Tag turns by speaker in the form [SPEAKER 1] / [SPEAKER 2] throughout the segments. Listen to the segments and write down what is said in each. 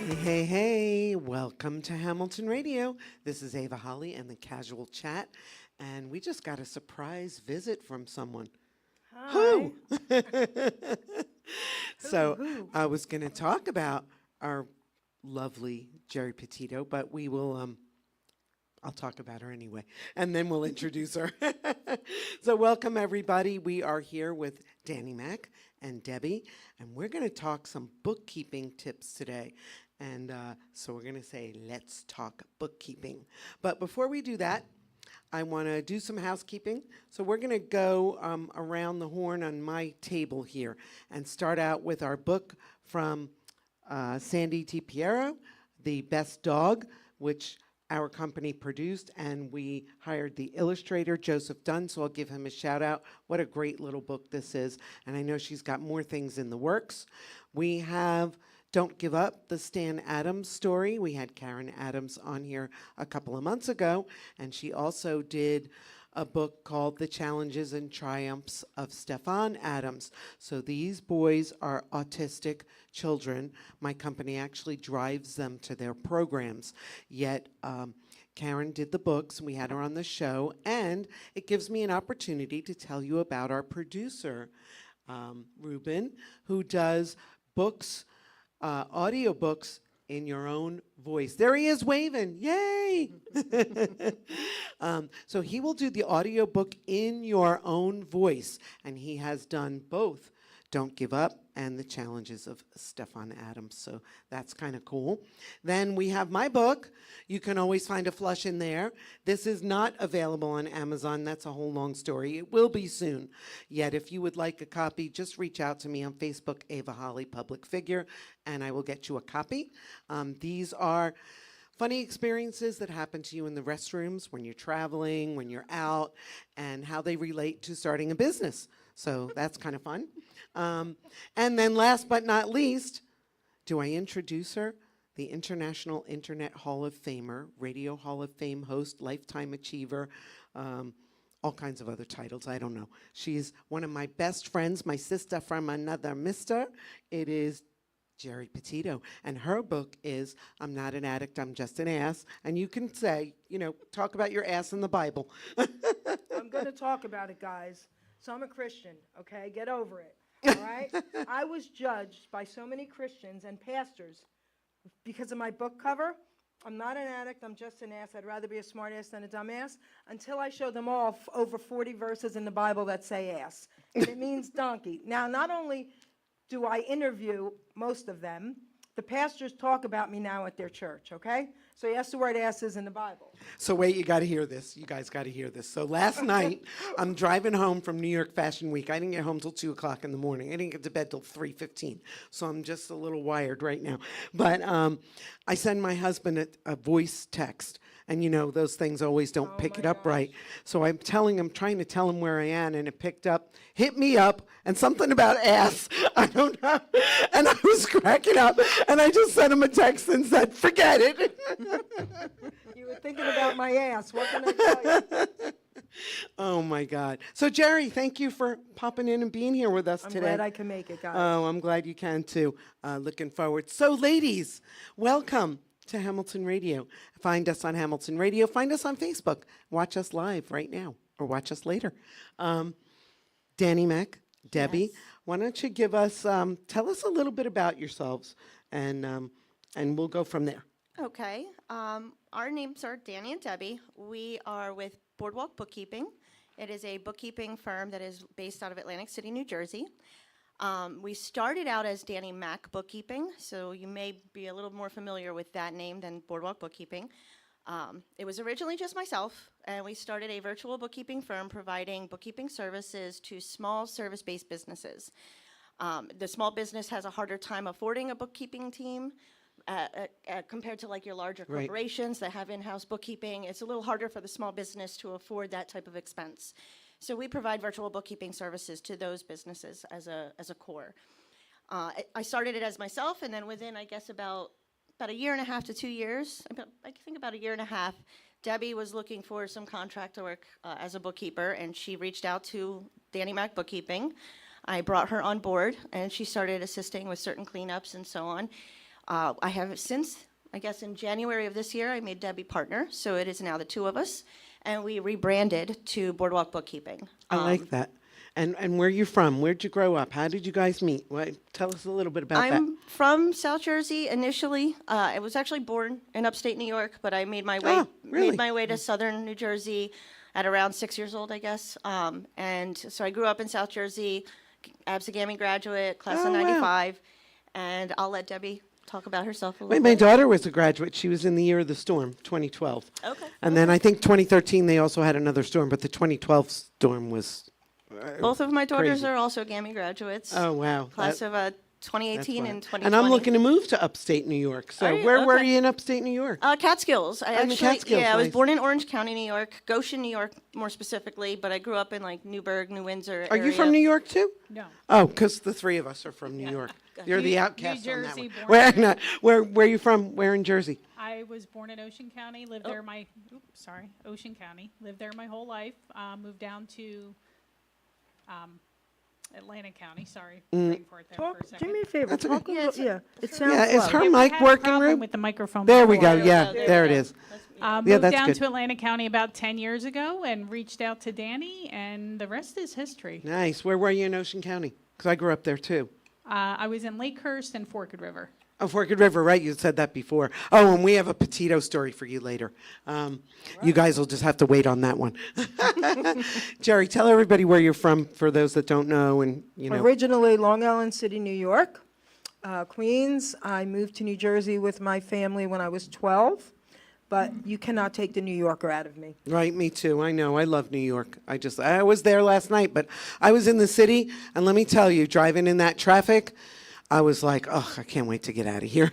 [SPEAKER 1] Hey, welcome to Hamilton Radio. This is Ava Holly and the Casual Chat, and we just got a surprise visit from someone.
[SPEAKER 2] Hi.
[SPEAKER 1] Who?
[SPEAKER 2] Who?
[SPEAKER 1] I was going to talk about our lovely Geri Petito, but we will, I'll talk about her anyway, and then we'll introduce her. So welcome, everybody. We are here with Dani Mac and Debbie, and we're going to talk some bookkeeping tips today. And so we're going to say, let's talk bookkeeping. But before we do that, I want to do some housekeeping. So we're going to go around the horn on my table here and start out with our book from Sandy T. Piero, The Best Dog, which our company produced, and we hired the illustrator, Joseph Dunn, so I'll give him a shout out. What a great little book this is, and I know she's got more things in the works. We have Don't Give Up, the Stan Adams story. We had Karen Adams on here a couple of months ago, and she also did a book called The Challenges and Triumphs of Stefan Adams. So these boys are autistic children. My company actually drives them to their programs. Yet Karen did the books, we had her on the show, and it gives me an opportunity to tell you about our producer, Ruben, who does books, audiobooks in your own voice. There he is waving, yay! So he will do the audiobook in your own voice, and he has done both Don't Give Up and The Challenges of Stefan Adams, so that's kind of cool. Then we have my book. You can always find a flush in there. This is not available on Amazon. That's a whole long story. It will be soon. Yet if you would like a copy, just reach out to me on Facebook, Ava Holly Public Figure, and I will get you a copy. These are funny experiences that happen to you in the restrooms when you're traveling, when you're out, and how they relate to starting a business. So that's kind of fun. And then last but not least, do I introduce her? The International Internet Hall of Famer, Radio Hall of Fame host, Lifetime Achiever, all kinds of other titles, I don't know. She's one of my best friends, my sister from another mister. It is Geri Petito, and her book is I'm Not an Addict, I'm Just an Ass. And you can say, you know, talk about your ass in the Bible.
[SPEAKER 2] I'm going to talk about it, guys. So I'm a Christian, okay? Get over it, all right? I was judged by so many Christians and pastors because of my book cover. I'm not an addict, I'm just an ass. I'd rather be a smart ass than a dumb ass, until I show them all over 40 verses in the Bible that say ass. And it means donkey. Now, not only do I interview most of them, the pastors talk about me now at their church, okay? So yes, the word ass is in the Bible.
[SPEAKER 1] So wait, you got to hear this. You guys got to hear this. So last night, I'm driving home from New York Fashion Week. I didn't get home till 2 o'clock in the morning. I didn't get to bed till 3:15. So I'm just a little wired right now. But I send my husband a voice text. And you know, those things always don't pick it up right. So I'm trying to tell him where I am, and it picked up, hit me up, and something about ass. I don't know. And I was cracking up, and I just sent him a text and said, forget it.
[SPEAKER 2] You were thinking about my ass. What can I tell you?
[SPEAKER 1] Oh, my God. So, Geri, thank you for popping in and being here with us today.
[SPEAKER 2] I'm glad I can make it, guys.
[SPEAKER 1] Oh, I'm glad you can, too. Looking forward. So, ladies, welcome to Hamilton Radio. Find us on Hamilton Radio. Find us on Facebook. Watch us live right now, or watch us later. Dani Mac, Debbie,
[SPEAKER 3] Yes.
[SPEAKER 1] why don't you give us, tell us a little bit about yourselves, and we'll go from there.
[SPEAKER 3] Okay. Our names are Dani and Debbie. We are with Boardwalk Bookkeeping. It is a bookkeeping firm that is based out of Atlantic City, New Jersey. We started out as Dani Mac Bookkeeping, so you may be a little more familiar with that name than Boardwalk Bookkeeping. It was originally just myself, and we started a virtual bookkeeping firm providing bookkeeping services to small service-based businesses. The small business has a harder time affording a bookkeeping team compared to like your larger
[SPEAKER 1] Right.
[SPEAKER 3] corporations that have in-house bookkeeping. It's a little harder for the small business to afford that type of expense. So we provide virtual bookkeeping services to those businesses as a core. I started it as myself, and then within, I guess, about a year and a half to 2 years, I think about a year and a half, Debbie was looking for some contract work as a bookkeeper, and she reached out to Dani Mac Bookkeeping. I brought her on board, and she started assisting with certain cleanups and so on. I have since, I guess in January of this year, I made Debbie partner, so it is now the two of us, and we rebranded to Boardwalk Bookkeeping.
[SPEAKER 1] I like that. And where you from? Where'd you grow up? How did you guys meet? Tell us a little bit about that.
[SPEAKER 3] I'm from South Jersey initially. I was actually born in upstate New York, but I made my way
[SPEAKER 1] Oh, really?
[SPEAKER 3] made my way to southern New Jersey at around 6 years old, I guess. And so I grew up in South Jersey, Absegami graduate, class
[SPEAKER 1] Oh,
[SPEAKER 3] of
[SPEAKER 1] wow.
[SPEAKER 3] 95. And I'll let Debbie talk about herself a little
[SPEAKER 1] Wait, my
[SPEAKER 3] bit.
[SPEAKER 1] daughter was a graduate. She was in the year of the storm, 2012.
[SPEAKER 3] Okay.
[SPEAKER 1] And then I think 2013 they also had another storm, but the 2012 storm was.
[SPEAKER 3] Both of my daughters
[SPEAKER 1] crazy.
[SPEAKER 3] are also GAMI graduates.
[SPEAKER 1] Oh wow.
[SPEAKER 3] Class
[SPEAKER 1] That-
[SPEAKER 3] of
[SPEAKER 1] that's
[SPEAKER 3] 2018
[SPEAKER 1] why.
[SPEAKER 3] and 2020.
[SPEAKER 1] And I'm looking to move to upstate New York. So
[SPEAKER 3] Are you?
[SPEAKER 1] where were
[SPEAKER 3] Okay.
[SPEAKER 1] you in upstate New York?
[SPEAKER 3] Catskills. I
[SPEAKER 1] In the
[SPEAKER 3] actually,
[SPEAKER 1] Catskills,
[SPEAKER 3] yeah, I was
[SPEAKER 1] nice.
[SPEAKER 3] born in Orange County, New York, Goshen, New York, more specifically. But I grew up in like Newburgh, New Windsor.
[SPEAKER 1] Are you
[SPEAKER 3] area.
[SPEAKER 1] from New York too?
[SPEAKER 4] No.
[SPEAKER 1] Oh, because the three of us are from New York. You're the
[SPEAKER 4] New
[SPEAKER 1] outcast on that
[SPEAKER 4] Jersey,
[SPEAKER 1] one.
[SPEAKER 4] born
[SPEAKER 1] Where are you from? Where in Jersey?
[SPEAKER 4] I was born in Ocean County, lived there Ocean County, lived there my whole life, moved down to Atlantic County, sorry, brain fart there
[SPEAKER 2] Talk,
[SPEAKER 4] for a second.
[SPEAKER 2] do me a favor.
[SPEAKER 1] That's
[SPEAKER 2] Talk
[SPEAKER 1] okay.
[SPEAKER 2] a little, yeah, it sounds
[SPEAKER 1] Yeah, is
[SPEAKER 2] low.
[SPEAKER 1] her
[SPEAKER 4] Yeah, we
[SPEAKER 1] mic
[SPEAKER 4] had a
[SPEAKER 1] working,
[SPEAKER 4] problem
[SPEAKER 1] Rube?
[SPEAKER 4] with the microphone
[SPEAKER 1] There we go.
[SPEAKER 4] before.
[SPEAKER 1] Yeah,
[SPEAKER 3] There we
[SPEAKER 1] there it
[SPEAKER 3] go.
[SPEAKER 1] is. Yeah,
[SPEAKER 4] Moved
[SPEAKER 1] that's
[SPEAKER 4] down
[SPEAKER 1] good.
[SPEAKER 4] to Atlantic County about 10 years ago and reached out to Dani, and the rest is history.
[SPEAKER 1] Nice. Where were you in Ocean County? Because I grew up there too.
[SPEAKER 4] I was in Lakehurst and Forked River.
[SPEAKER 1] Oh, Forked River, right? You said that before. Oh, and we have a Petito story for you later. You guys will just have to wait on that one. Jerry, tell everybody where you're from for those that don't know, and you know.
[SPEAKER 2] Originally Long Island City, New York, Queens. I moved to New Jersey with my family when I was 12, but you cannot take the New Yorker out of me.
[SPEAKER 1] Right, me too. I know. I love New York. I was there last night, but I was in the city, and let me tell you, driving in that traffic, I was like, oh, I can't wait to get out of here.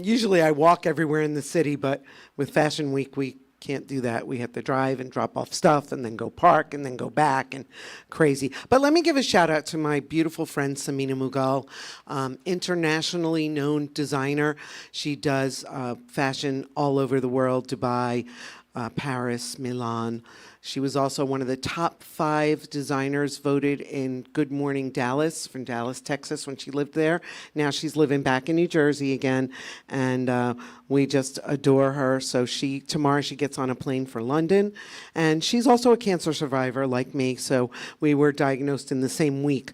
[SPEAKER 1] Usually I walk everywhere in the city, but with Fashion Week, we can't do that. We have to drive and drop off stuff and then go park and then go back and crazy. But let me give a shout out to my beautiful friend, Samina Mughal, internationally known designer. She does fashion all over the world, Dubai, Paris, Milan. She was also one of the top 5 designers voted in Good Morning Dallas from Dallas, Texas, when she lived there. Now she's living back in New Jersey again, and we just adore her. So tomorrow she gets on a plane for London, and she's also a cancer survivor like me. So we were diagnosed in the same week.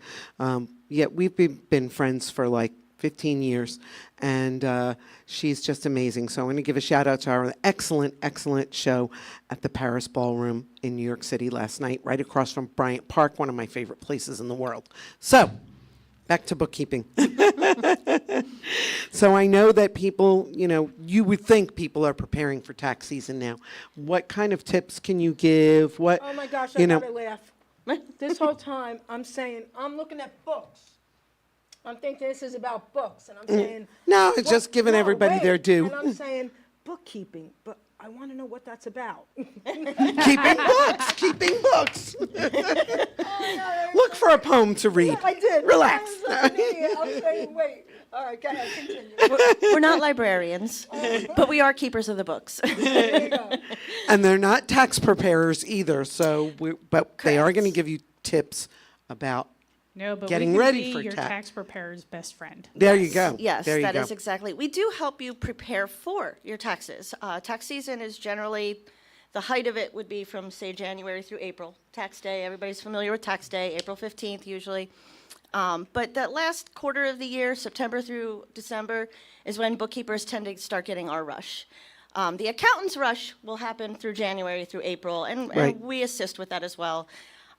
[SPEAKER 1] Yet we've been friends for like 15 years, and she's just amazing. So I'm going to give a shout out to our excellent, excellent show at the Paris Ballroom in New York City last night, right across from Bryant Park, one of my favorite places in the world. So, back to bookkeeping. So I know that people, you would think people are preparing for tax season now. What kind of tips can you give? What,
[SPEAKER 2] Oh my gosh, I
[SPEAKER 1] you know,
[SPEAKER 2] gotta laugh. This whole time, I'm saying, I'm looking at books. I'm thinking this is about books, and I'm saying.
[SPEAKER 1] no, it's
[SPEAKER 2] what-
[SPEAKER 1] just giving
[SPEAKER 2] no,
[SPEAKER 1] everybody
[SPEAKER 2] wait.
[SPEAKER 1] their due.
[SPEAKER 2] And I'm saying bookkeeping, but I want to know what that's about.
[SPEAKER 1] Keeping books, keeping books. Look for a poem to read.
[SPEAKER 2] I did.
[SPEAKER 1] Relax.
[SPEAKER 2] I was like an idiot. I'm saying, wait. All right, go ahead, continue.
[SPEAKER 3] We're not librarians, but we are keepers of the books.
[SPEAKER 2] There you go.
[SPEAKER 1] And they're not tax preparers either, but they are going to give you tips about.
[SPEAKER 4] No, but
[SPEAKER 1] Getting
[SPEAKER 4] we can
[SPEAKER 1] ready
[SPEAKER 4] be
[SPEAKER 1] for
[SPEAKER 4] your
[SPEAKER 1] tax.
[SPEAKER 4] tax preparer's best friend.
[SPEAKER 1] There you go.
[SPEAKER 3] Yes,
[SPEAKER 1] there you
[SPEAKER 3] that
[SPEAKER 1] go.
[SPEAKER 3] is exactly. We do help you prepare for your taxes. Tax season is generally, the height of it would be from, say, January through April. Tax day, everybody's familiar with tax day, April 15th usually. But that last quarter of the year, September through December, is when bookkeepers tend to start getting our rush. The accountant's rush will happen through January through April, and
[SPEAKER 1] Right.
[SPEAKER 3] we assist with that as well.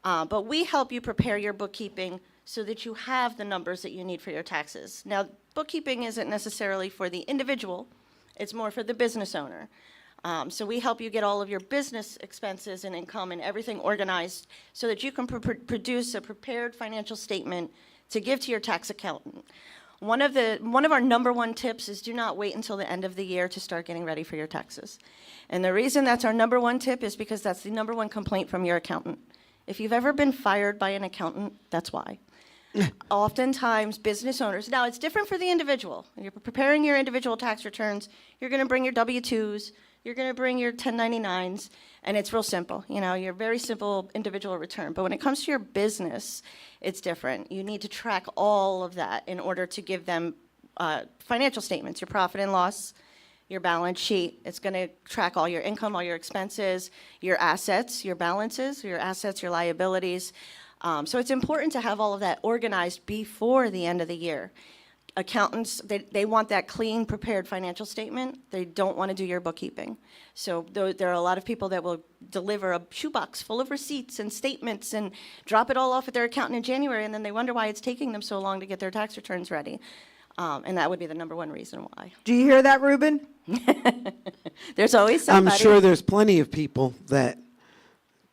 [SPEAKER 3] But we help you prepare your bookkeeping so that you have the numbers that you need for your taxes. Now, bookkeeping isn't necessarily for the individual, it's more for the business owner. So we help you get all of your business expenses and income and everything organized so that you can produce a prepared financial statement to give to your tax accountant. One of our number 1 tips is do not wait until the end of the year to start getting ready for your taxes. And the reason that's our number 1 tip is because that's the number 1 complaint from your accountant. If you've ever been fired by an accountant, that's why. Oftentimes, business owners, now it's different for the individual. When you're preparing your individual tax returns, you're going to bring your W-2s, you're going to bring your 1099s, and it's real simple. Your very simple individual return. But when it comes to your business, it's different. You need to track all of that in order to give them financial statements, your profit and loss, your balance sheet. It's going to track all your income, all your expenses, your assets, your balances, your assets, your liabilities. So it's important to have all of that organized before the end of the year. Accountants, they want that clean, prepared financial statement. They don't want to do your bookkeeping. So there are a lot of people that will deliver a shoebox full of receipts and statements and drop it all off at their accountant in January, and then they wonder why it's taking them so long to get their tax returns ready. And that would be the number one reason why.
[SPEAKER 2] Do you hear that, Ruben?
[SPEAKER 3] There's always somebody.
[SPEAKER 1] I'm sure there's plenty of people that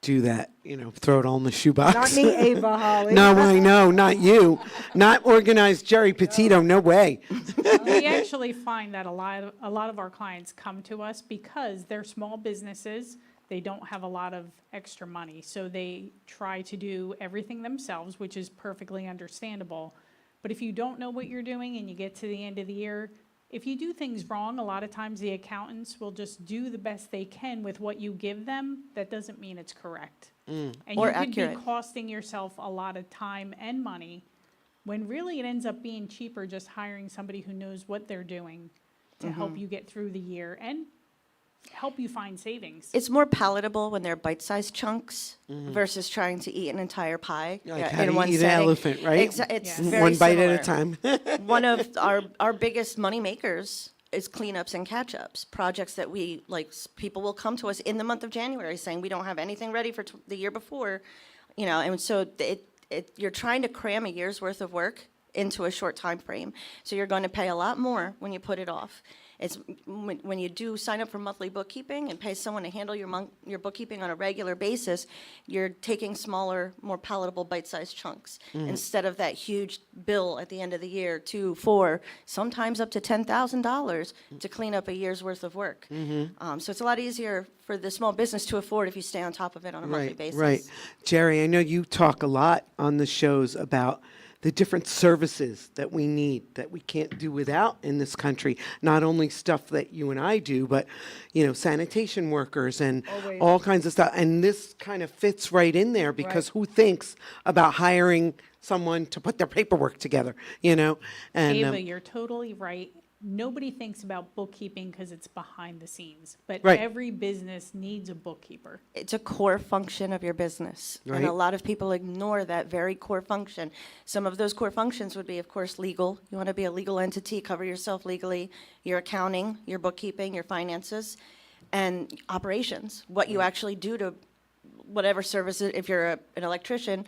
[SPEAKER 1] do that, throw it all in the shoebox.
[SPEAKER 2] Not me, Ava Holly.
[SPEAKER 1] No, I know, not you. Not organized Geri Petito, no way.
[SPEAKER 4] We actually find that a lot of our clients come to us because they're small businesses. They don't have a lot of extra money, so they try to do everything themselves, which is perfectly understandable. But if you don't know what you're doing and you get to the end of the year, if you do things wrong, a lot of times the accountants will just do the best they can with what you give them. That doesn't mean it's correct. And
[SPEAKER 3] Or
[SPEAKER 4] you could
[SPEAKER 3] accurate.
[SPEAKER 4] be costing yourself a lot of time and money when really it ends up being cheaper just hiring somebody who knows what they're doing to help you get through the year and help you find savings.
[SPEAKER 3] It's more palatable when they're bite-sized chunks versus trying to eat an entire pie
[SPEAKER 1] Like
[SPEAKER 3] in
[SPEAKER 1] how to
[SPEAKER 3] one
[SPEAKER 1] eat an
[SPEAKER 3] setting.
[SPEAKER 1] elephant, right?
[SPEAKER 3] It's
[SPEAKER 4] Yes.
[SPEAKER 3] very
[SPEAKER 1] One bite at a
[SPEAKER 3] similar.
[SPEAKER 1] time.
[SPEAKER 3] One of our biggest money makers is cleanups and catch-ups, projects that people will come to us in the month of January saying, we don't have anything ready for the year before, and so you're trying to cram a year's worth of work into a short time frame. So you're going to pay a lot more when you put it off. It's when you do sign up for monthly bookkeeping and pay someone to handle your bookkeeping on a regular basis, you're taking smaller, more palatable bite-sized chunks instead of that huge bill at the end of the year, $2,000, $4,000, sometimes up to $10,000 to clean up a year's worth of work. So it's a lot easier for the small business to afford if you stay on top of it on a monthly basis.
[SPEAKER 1] Right. Geri, I know you talk a lot on the shows about the different services that we need that we can't do without in this country. Not only stuff that you and I do, but sanitation workers and
[SPEAKER 2] Always.
[SPEAKER 1] all kinds of stuff. And this kind of fits right in there because who thinks about hiring someone to put their paperwork together? And
[SPEAKER 4] Ava, you're totally right. Nobody thinks about bookkeeping because it's behind the scenes, but
[SPEAKER 1] Right.
[SPEAKER 4] every business needs a bookkeeper.
[SPEAKER 3] It's a core function of your business. And
[SPEAKER 1] Right.
[SPEAKER 3] a lot of people ignore that very core function. Some of those core functions would be, of course, legal. You want to be a legal entity, cover yourself legally, your accounting, your bookkeeping, your finances, and operations, what you actually do to whatever services, if you're an electrician,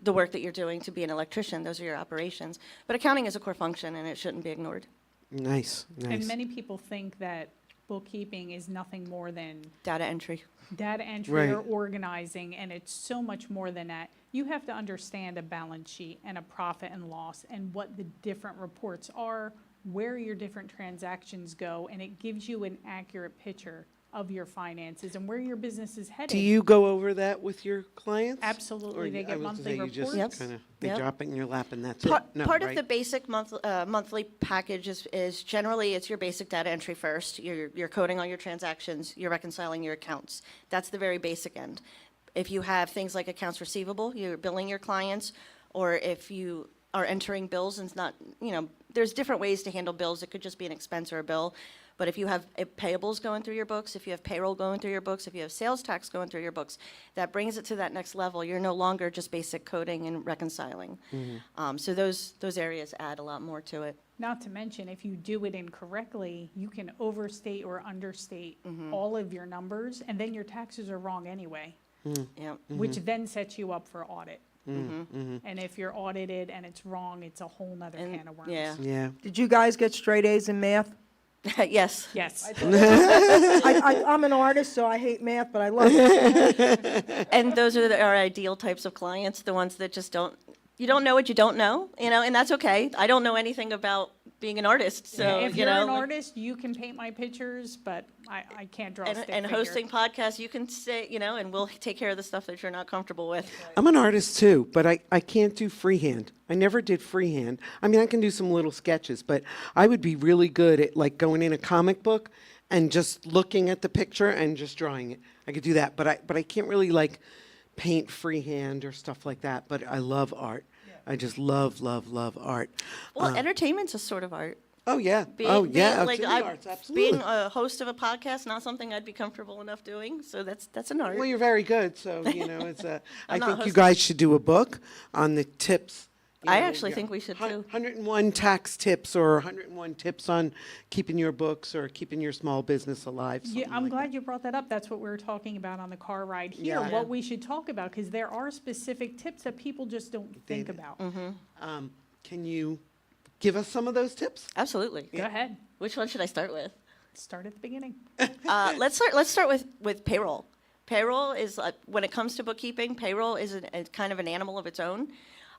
[SPEAKER 3] the work that you're doing to be an electrician, those are your operations. But accounting is a core function, and it shouldn't be ignored.
[SPEAKER 1] nice.
[SPEAKER 4] And many people think that bookkeeping is nothing more than
[SPEAKER 3] Data entry.
[SPEAKER 4] data entry
[SPEAKER 1] Right.
[SPEAKER 4] or organizing, and it's so much more than that. You have to understand a balance sheet and a profit and loss and what the different reports are, where your different transactions go, and it gives you an accurate picture of your finances and where your business is headed.
[SPEAKER 1] Do you go over that with your clients?
[SPEAKER 4] Absolutely.
[SPEAKER 1] Or
[SPEAKER 4] They
[SPEAKER 1] I
[SPEAKER 4] get
[SPEAKER 1] was gonna
[SPEAKER 4] monthly
[SPEAKER 1] say you just
[SPEAKER 4] reports.
[SPEAKER 3] Yep.
[SPEAKER 1] they
[SPEAKER 3] Yep.
[SPEAKER 1] drop it in your lap and that's
[SPEAKER 3] Part,
[SPEAKER 1] it. No,
[SPEAKER 3] part of
[SPEAKER 1] right?
[SPEAKER 3] the basic monthly package is generally it's your basic data entry first. You're coding all your transactions. You're reconciling your accounts. That's the very basic end. If you have things like accounts receivable, you're billing your clients, or if you are entering bills and it's not, there's different ways to handle bills. It could just be an expense or a bill. But if you have payables going through your books, if you have payroll going through your books, if you have sales tax going through your books, that brings it to that next level. You're no longer just basic coding and reconciling. So those areas add a lot more to it.
[SPEAKER 4] Not to mention, if you do it incorrectly, you can overstate or understate all of your numbers, and then your taxes are wrong anyway,
[SPEAKER 3] Yeah.
[SPEAKER 4] which then sets you up for audit. And if you're audited and it's wrong, it's a whole nother
[SPEAKER 3] And-
[SPEAKER 4] can of worms.
[SPEAKER 3] yeah.
[SPEAKER 1] Yeah.
[SPEAKER 2] Did you guys get straight A's in math?
[SPEAKER 3] Yes.
[SPEAKER 4] Yes.
[SPEAKER 2] I'm an artist, so I hate math, but I love it.
[SPEAKER 3] And those are our ideal types of clients, the ones that just you don't know what you don't know, and that's okay. I don't know anything about being an artist, so,
[SPEAKER 4] If you're an artist, you can paint my pictures, but I can't draw a stick
[SPEAKER 3] and
[SPEAKER 4] figure.
[SPEAKER 3] hosting podcasts, you can say, and we'll take care of the stuff that you're not comfortable with.
[SPEAKER 1] I'm an artist too, but I can't do freehand. I never did freehand. I mean, I can do some little sketches, but I would be really good at like going in a comic book and just looking at the picture and just drawing it. I could do that, but I can't really like paint freehand or stuff like that. But I love art. I just love art.
[SPEAKER 3] Well, entertainment's a sort of art.
[SPEAKER 1] Oh, yeah.
[SPEAKER 3] Being,
[SPEAKER 1] Oh,
[SPEAKER 3] being,
[SPEAKER 1] yeah.
[SPEAKER 3] like
[SPEAKER 1] It's in
[SPEAKER 3] I,
[SPEAKER 1] the arts, absolutely.
[SPEAKER 3] being a host of a podcast, not something I'd be comfortable enough doing. So that's an art.
[SPEAKER 1] Well, you're very good, so, it's I
[SPEAKER 3] I'm not
[SPEAKER 1] think you
[SPEAKER 3] hosting.
[SPEAKER 1] guys should do a book on the tips.
[SPEAKER 3] I actually think we should, too.
[SPEAKER 1] 101 tax tips or 101 tips on keeping your books or keeping your small business alive.
[SPEAKER 4] Yeah,
[SPEAKER 1] something
[SPEAKER 4] I'm
[SPEAKER 1] like
[SPEAKER 4] glad you brought that up. That's what we were talking about on the car ride here.
[SPEAKER 1] Yeah.
[SPEAKER 4] What we should talk about, because there are specific tips that people just don't think
[SPEAKER 1] David.
[SPEAKER 4] about.
[SPEAKER 1] that. Can you give us some of those tips?
[SPEAKER 3] Absolutely.
[SPEAKER 4] Go ahead.
[SPEAKER 3] Which one should I start with?
[SPEAKER 4] Start at the beginning.
[SPEAKER 3] Let's start with payroll. Payroll is, when it comes to bookkeeping, payroll is a kind of an animal of its own.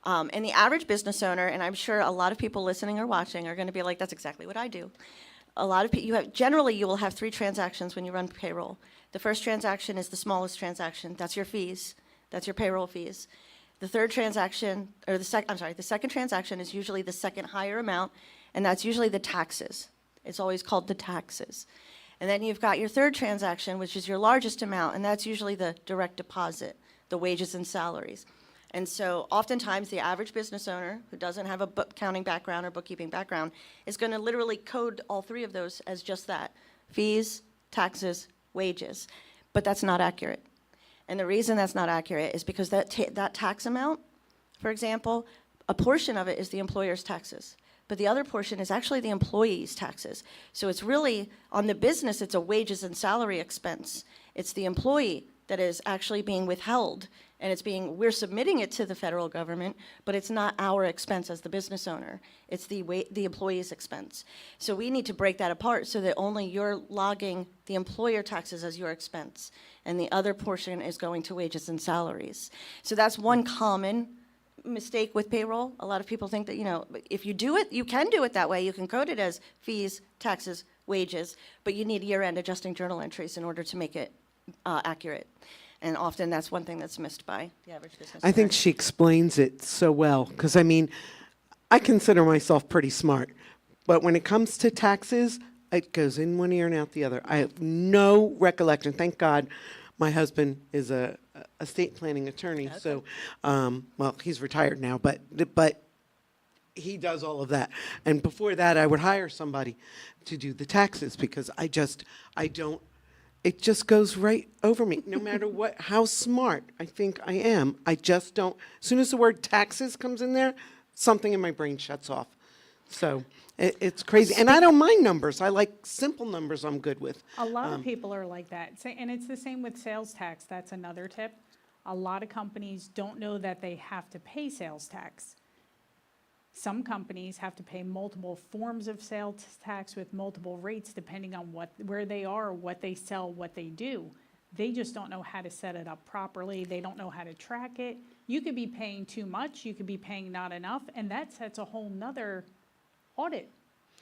[SPEAKER 3] And the average business owner, and I'm sure a lot of people listening or watching are going to be like, that's exactly what I do. A lot of people, generally you will have 3 transactions when you run payroll. The first transaction is the smallest transaction. That's your fees. That's your payroll fees. The third transaction, or the second transaction is usually the second higher amount, and that's usually the taxes. It's always called the taxes. And then you've got your third transaction, which is your largest amount, and that's usually the direct deposit, the wages and salaries. And so oftentimes the average business owner who doesn't have a accounting background or bookkeeping background is going to literally code all 3 of those as just that: fees, taxes, wages. But that's not accurate. And the reason that's not accurate is because that tax amount, for example, a portion of it is the employer's taxes, but the other portion is actually the employee's taxes. So it's really, on the business, it's a wages and salary expense. It's the employee that is actually being withheld, and we're submitting it to the federal government, but it's not our expense as the business owner. It's the employee's expense. So we need to break that apart so that only you're logging the employer taxes as your expense, and the other portion is going to wages and salaries. So that's one common mistake with payroll. A lot of people think that, if you do it, you can do it that way. You can code it as fees, taxes, wages, but you need year-end adjusting journal entries in order to make it accurate. And often that's one thing that's missed by the average business
[SPEAKER 1] I think
[SPEAKER 3] owner.
[SPEAKER 1] she explains it so well, because I consider myself pretty smart, but when it comes to taxes, it goes in one ear and out the other. I have no recollection. Thank God my husband is a estate planning attorney, so, well, he's retired now, but he does all of that. And before that, I would hire somebody to do the taxes, because I don't, it just goes right over me, no matter how smart I think I am. I just don't, as soon as the word taxes comes in there, something in my brain shuts off. So it's crazy. And I don't mind numbers. I like simple numbers I'm good with.
[SPEAKER 4] A lot of people are like that. And it's the same with sales tax. That's another tip. A lot of companies don't know that they have to pay sales tax. Some companies have to pay multiple forms of sales tax with multiple rates depending on where they are, what they sell, what they do. They just don't know how to set it up properly. They don't know how to track it. You could be paying too much. You could be paying not enough. And that sets a whole nother audit.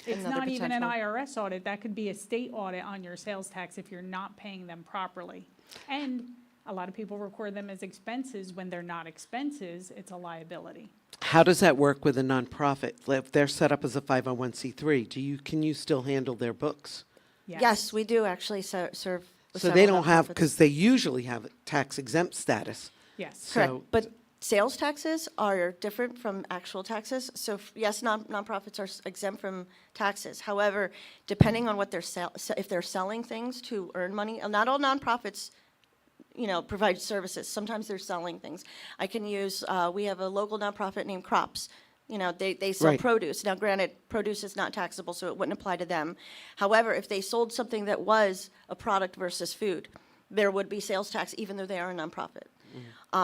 [SPEAKER 4] It's
[SPEAKER 3] Another
[SPEAKER 4] not even an
[SPEAKER 3] potential.
[SPEAKER 4] IRS audit. That could be a state audit on your sales tax if you're not paying them properly. And a lot of people record them as expenses when they're not expenses. It's a liability.
[SPEAKER 1] How does that work with a nonprofit? If they're set up as a 501c3, can you still handle their books?
[SPEAKER 3] Yes, we do actually serve with
[SPEAKER 1] So they
[SPEAKER 3] several
[SPEAKER 1] don't have,
[SPEAKER 3] nonprofits.
[SPEAKER 1] because they usually have tax exempt status.
[SPEAKER 4] Yes.
[SPEAKER 3] Correct,
[SPEAKER 1] So-
[SPEAKER 3] but sales taxes are different from actual taxes. So yes, nonprofits are exempt from taxes. However, depending on what if they're selling things to earn money, not all nonprofits, provide services. Sometimes they're selling things. I can use, we have a local nonprofit named Crops. They sell
[SPEAKER 1] Right.
[SPEAKER 3] produce. Now, granted, produce is not taxable, so it wouldn't apply to them. However, if they sold something that was a product versus food, there would be sales tax even though they are a nonprofit.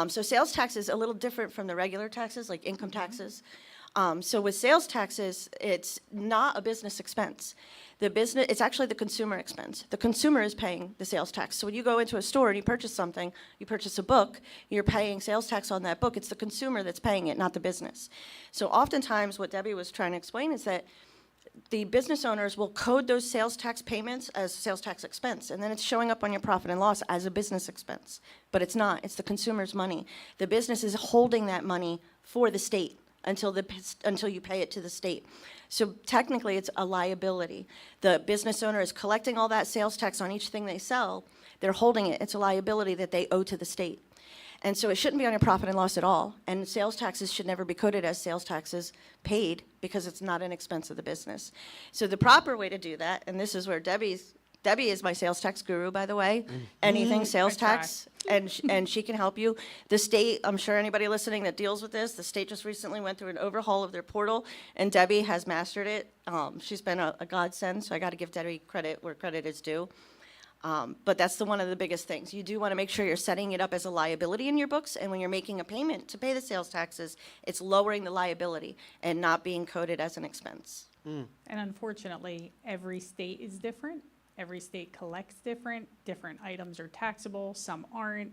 [SPEAKER 3] So sales tax is a little different from the regular taxes, like income taxes. So with sales taxes, it's not a business expense. It's actually the consumer expense. The consumer is paying the sales tax. So when you go into a store and you purchase something, you purchase a book, you're paying sales tax on that book. It's the consumer that's paying it, not the business. So oftentimes what Debbie was trying to explain is that the business owners will code those sales tax payments as sales tax expense, and then it's showing up on your profit and loss as a business expense. But it's not. It's the consumer's money. The business is holding that money for the state until you pay it to the state. So technically, it's a liability. The business owner is collecting all that sales tax on each thing they sell. They're holding it. It's a liability that they owe to the state. And so it shouldn't be on your profit and loss at all. And sales taxes should never be coded as sales taxes paid because it's not an expense of the business. So the proper way to do that, and this is where Debbie is my sales tax guru, by the way. Anything sales
[SPEAKER 4] I try.
[SPEAKER 3] tax, and she can help you. The state, I'm sure anybody listening that deals with this, the state just recently went through an overhaul of their portal, and Debbie has mastered it. She's been a godsend, so I got to give Debbie credit where credit is due. But that's one of the biggest things. You do want to make sure you're setting it up as a liability in your books, and when you're making a payment to pay the sales taxes, it's lowering the liability and not being coded as an expense.
[SPEAKER 4] And unfortunately, every state is different. Every state collects different. Different items are taxable, some aren't.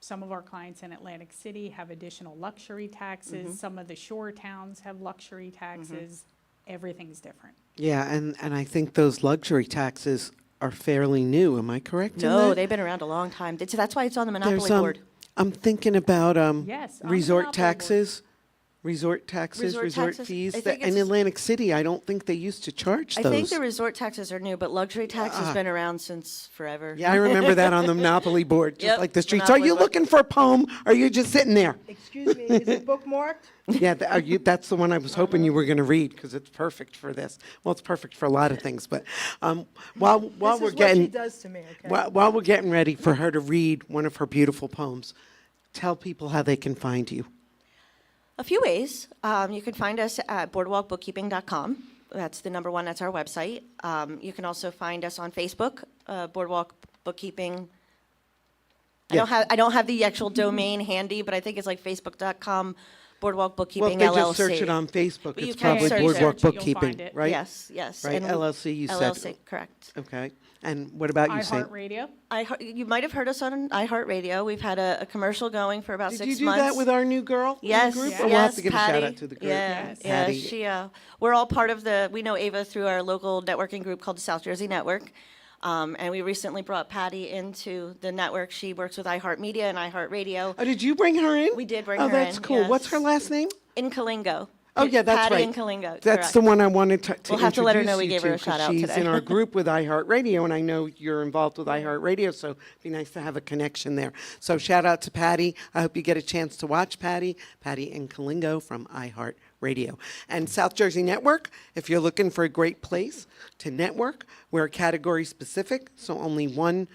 [SPEAKER 4] Some of our clients in Atlantic City have additional luxury taxes. Some of the shore towns have luxury taxes. Everything's different.
[SPEAKER 1] Yeah, and I think those luxury taxes are fairly new. Am I correct in
[SPEAKER 3] No,
[SPEAKER 1] that?
[SPEAKER 3] they've been around a long time. That's why it's on the Monopoly
[SPEAKER 1] There's,
[SPEAKER 3] Board.
[SPEAKER 1] I'm thinking about
[SPEAKER 4] Yes, on the
[SPEAKER 1] resort
[SPEAKER 4] Monopoly Board.
[SPEAKER 1] taxes, resort
[SPEAKER 3] Resort taxes,
[SPEAKER 1] fees.
[SPEAKER 3] I think
[SPEAKER 1] In
[SPEAKER 3] it's-
[SPEAKER 1] Atlantic City, I don't think they used to charge
[SPEAKER 3] I
[SPEAKER 1] those.
[SPEAKER 3] think the resort taxes are new, but luxury tax has been around since forever.
[SPEAKER 1] Yeah, I remember that on the Monopoly board, just
[SPEAKER 3] Yep,
[SPEAKER 1] like the streets. Are
[SPEAKER 3] Monopoly
[SPEAKER 1] you
[SPEAKER 3] board.
[SPEAKER 1] looking for a poem? Or are you just sitting there?
[SPEAKER 2] Excuse me, is it bookmarked?
[SPEAKER 1] Yeah, that's the one I was hoping you were going to read because it's perfect for this. Well, it's perfect for a lot of things, but while
[SPEAKER 2] This
[SPEAKER 1] we're
[SPEAKER 2] is what she
[SPEAKER 1] getting
[SPEAKER 2] does to me, okay?
[SPEAKER 1] while we're getting ready for her to read one of her beautiful poems, tell people how they can find you.
[SPEAKER 3] A few ways. You can find us at boardwalkbookkeeping.com. That's the number one. That's our website. You can also find us on Facebook, Boardwalk Bookkeeping.
[SPEAKER 1] Yeah.
[SPEAKER 3] I don't have the actual domain handy, but I think it's like facebook.com, Boardwalk
[SPEAKER 1] Well,
[SPEAKER 3] Bookkeeping
[SPEAKER 1] if they
[SPEAKER 3] LLC.
[SPEAKER 1] just search it on Facebook,
[SPEAKER 3] But you
[SPEAKER 1] it's
[SPEAKER 3] can
[SPEAKER 1] probably
[SPEAKER 3] search it.
[SPEAKER 1] Boardwalk
[SPEAKER 4] Search it, you'll
[SPEAKER 1] Bookkeeping,
[SPEAKER 4] find it.
[SPEAKER 1] right?
[SPEAKER 3] Yes, yes.
[SPEAKER 1] Right,
[SPEAKER 3] And
[SPEAKER 1] LLC, you said.
[SPEAKER 3] LLC, correct.
[SPEAKER 1] Okay. And what about you, Saint?
[SPEAKER 4] iHeartRadio.
[SPEAKER 3] You might have heard us on iHeartRadio. We've had a commercial going for about
[SPEAKER 1] Did
[SPEAKER 3] 6
[SPEAKER 1] you do
[SPEAKER 3] months.
[SPEAKER 1] that with our new girl in the
[SPEAKER 3] Yes,
[SPEAKER 1] group?
[SPEAKER 3] yes,
[SPEAKER 1] Or we'll have to give
[SPEAKER 3] Patty.
[SPEAKER 1] a shout out to the group.
[SPEAKER 3] Yeah,
[SPEAKER 4] Yes.
[SPEAKER 3] yeah,
[SPEAKER 1] Patty.
[SPEAKER 3] we're all part of we know Ava through our local networking group called the South Jersey Network. And we recently brought Patty into the network. She works with iHeartMedia and iHeartRadio
[SPEAKER 1] Oh, did you bring her in?
[SPEAKER 3] We did bring
[SPEAKER 1] Oh,
[SPEAKER 3] her
[SPEAKER 1] that's
[SPEAKER 3] in,
[SPEAKER 1] cool. What's her
[SPEAKER 3] yes.
[SPEAKER 1] last name?
[SPEAKER 3] in Kalingo.
[SPEAKER 1] Oh, yeah, that's
[SPEAKER 3] Patty
[SPEAKER 1] right.
[SPEAKER 3] in Kalingo,
[SPEAKER 1] That's
[SPEAKER 3] correct.
[SPEAKER 1] the one I wanted to
[SPEAKER 3] We'll have to let her know we
[SPEAKER 1] introduce
[SPEAKER 3] gave her
[SPEAKER 1] you
[SPEAKER 3] a
[SPEAKER 1] to,
[SPEAKER 3] shout
[SPEAKER 1] 'cause
[SPEAKER 3] out
[SPEAKER 1] she's
[SPEAKER 3] today.
[SPEAKER 1] in our group with iHeartRadio, and I know you're involved with iHeartRadio, so it'd be nice to have a connection there. So shout out to Patty. I hope you get a chance to watch Patty in Kalingo from iHeartRadio. And South Jersey Network, if you're looking for a great place to network, we're category specific, so only one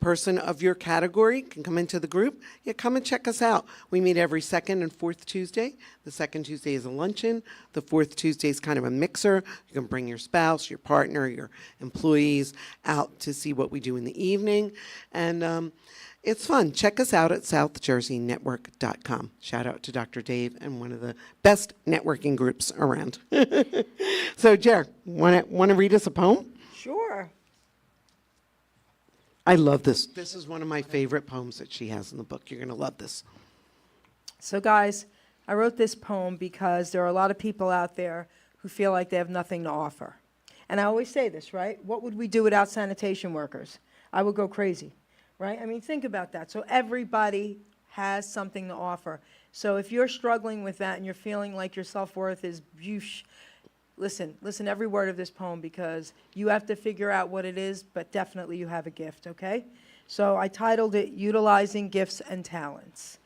[SPEAKER 1] person of your category can come into the group. Yeah, come and check us out. We meet every second and fourth Tuesday. The second Tuesday is a luncheon. The fourth Tuesday is kind of a mixer. You can bring your spouse, your partner, your employees out to see what we do in the evening. And it's fun. Check us out at southjerseynetwork.com. Shout out to Dr. Dave and one of the best networking groups around. So, Jer, want to read us a poem?
[SPEAKER 2] Sure.
[SPEAKER 1] I love this. This is one of my favorite poems that she has in the book. You're going to love this.
[SPEAKER 2] So, guys, I wrote this poem because there are a lot of people out there who feel like they have nothing to offer. And I always say this, right? What would we do without sanitation workers? I would go crazy, right? I mean, think about that. So everybody has something to offer. So if you're struggling with that and you're feeling like your self-worth is, listen every word of this poem, because you have to figure out what it is, but definitely you have a gift, okay? So I titled it, Utilizing Gifts and Talents.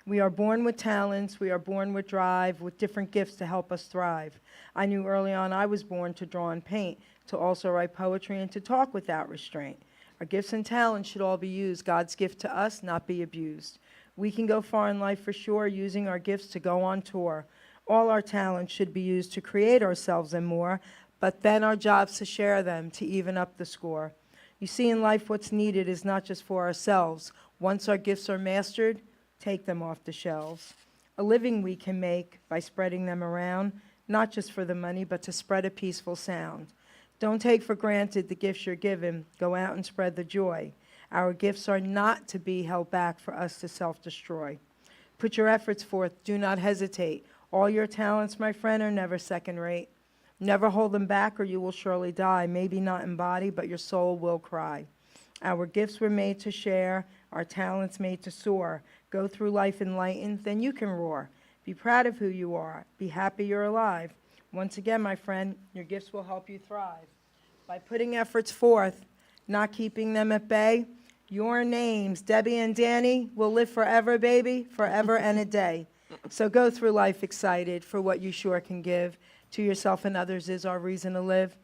[SPEAKER 2] We are born with talents, we are born with drive, with different gifts to help us thrive. I knew early on I was born to draw and paint, to also write poetry and to talk without restraint. Our gifts and talents should all be used, God's gift to us, not be abused. We can go far in life for sure, using our gifts to go on tour. All our talents should be used to create ourselves and more, but then our job's to share them, to even up the score. You see, in life, what's needed is not just for ourselves. Once our gifts are mastered, take them off the shelves. A living we can make by spreading them around, not just for the money, but to spread a peaceful sound. Don't take for granted the gifts you're given. Go out and spread the joy. Our gifts are not to be held back for us to self-destroy. Put your efforts forth. Do not hesitate. All your talents, my friend, are never second rate. Never hold them back or you will surely die. Maybe not in body, but your soul will cry. Our gifts were made to share, our talents made to soar. Go through life enlightened, then you can roar. Be proud of who you are. Be happy you're alive. Once again, my friend, your gifts will help you thrive. By putting efforts forth, not keeping them at bay, Your names, Debbie and Danny, will live forever, baby, forever and a day. So go through life excited for what you sure can give. To yourself and others is our reason to live.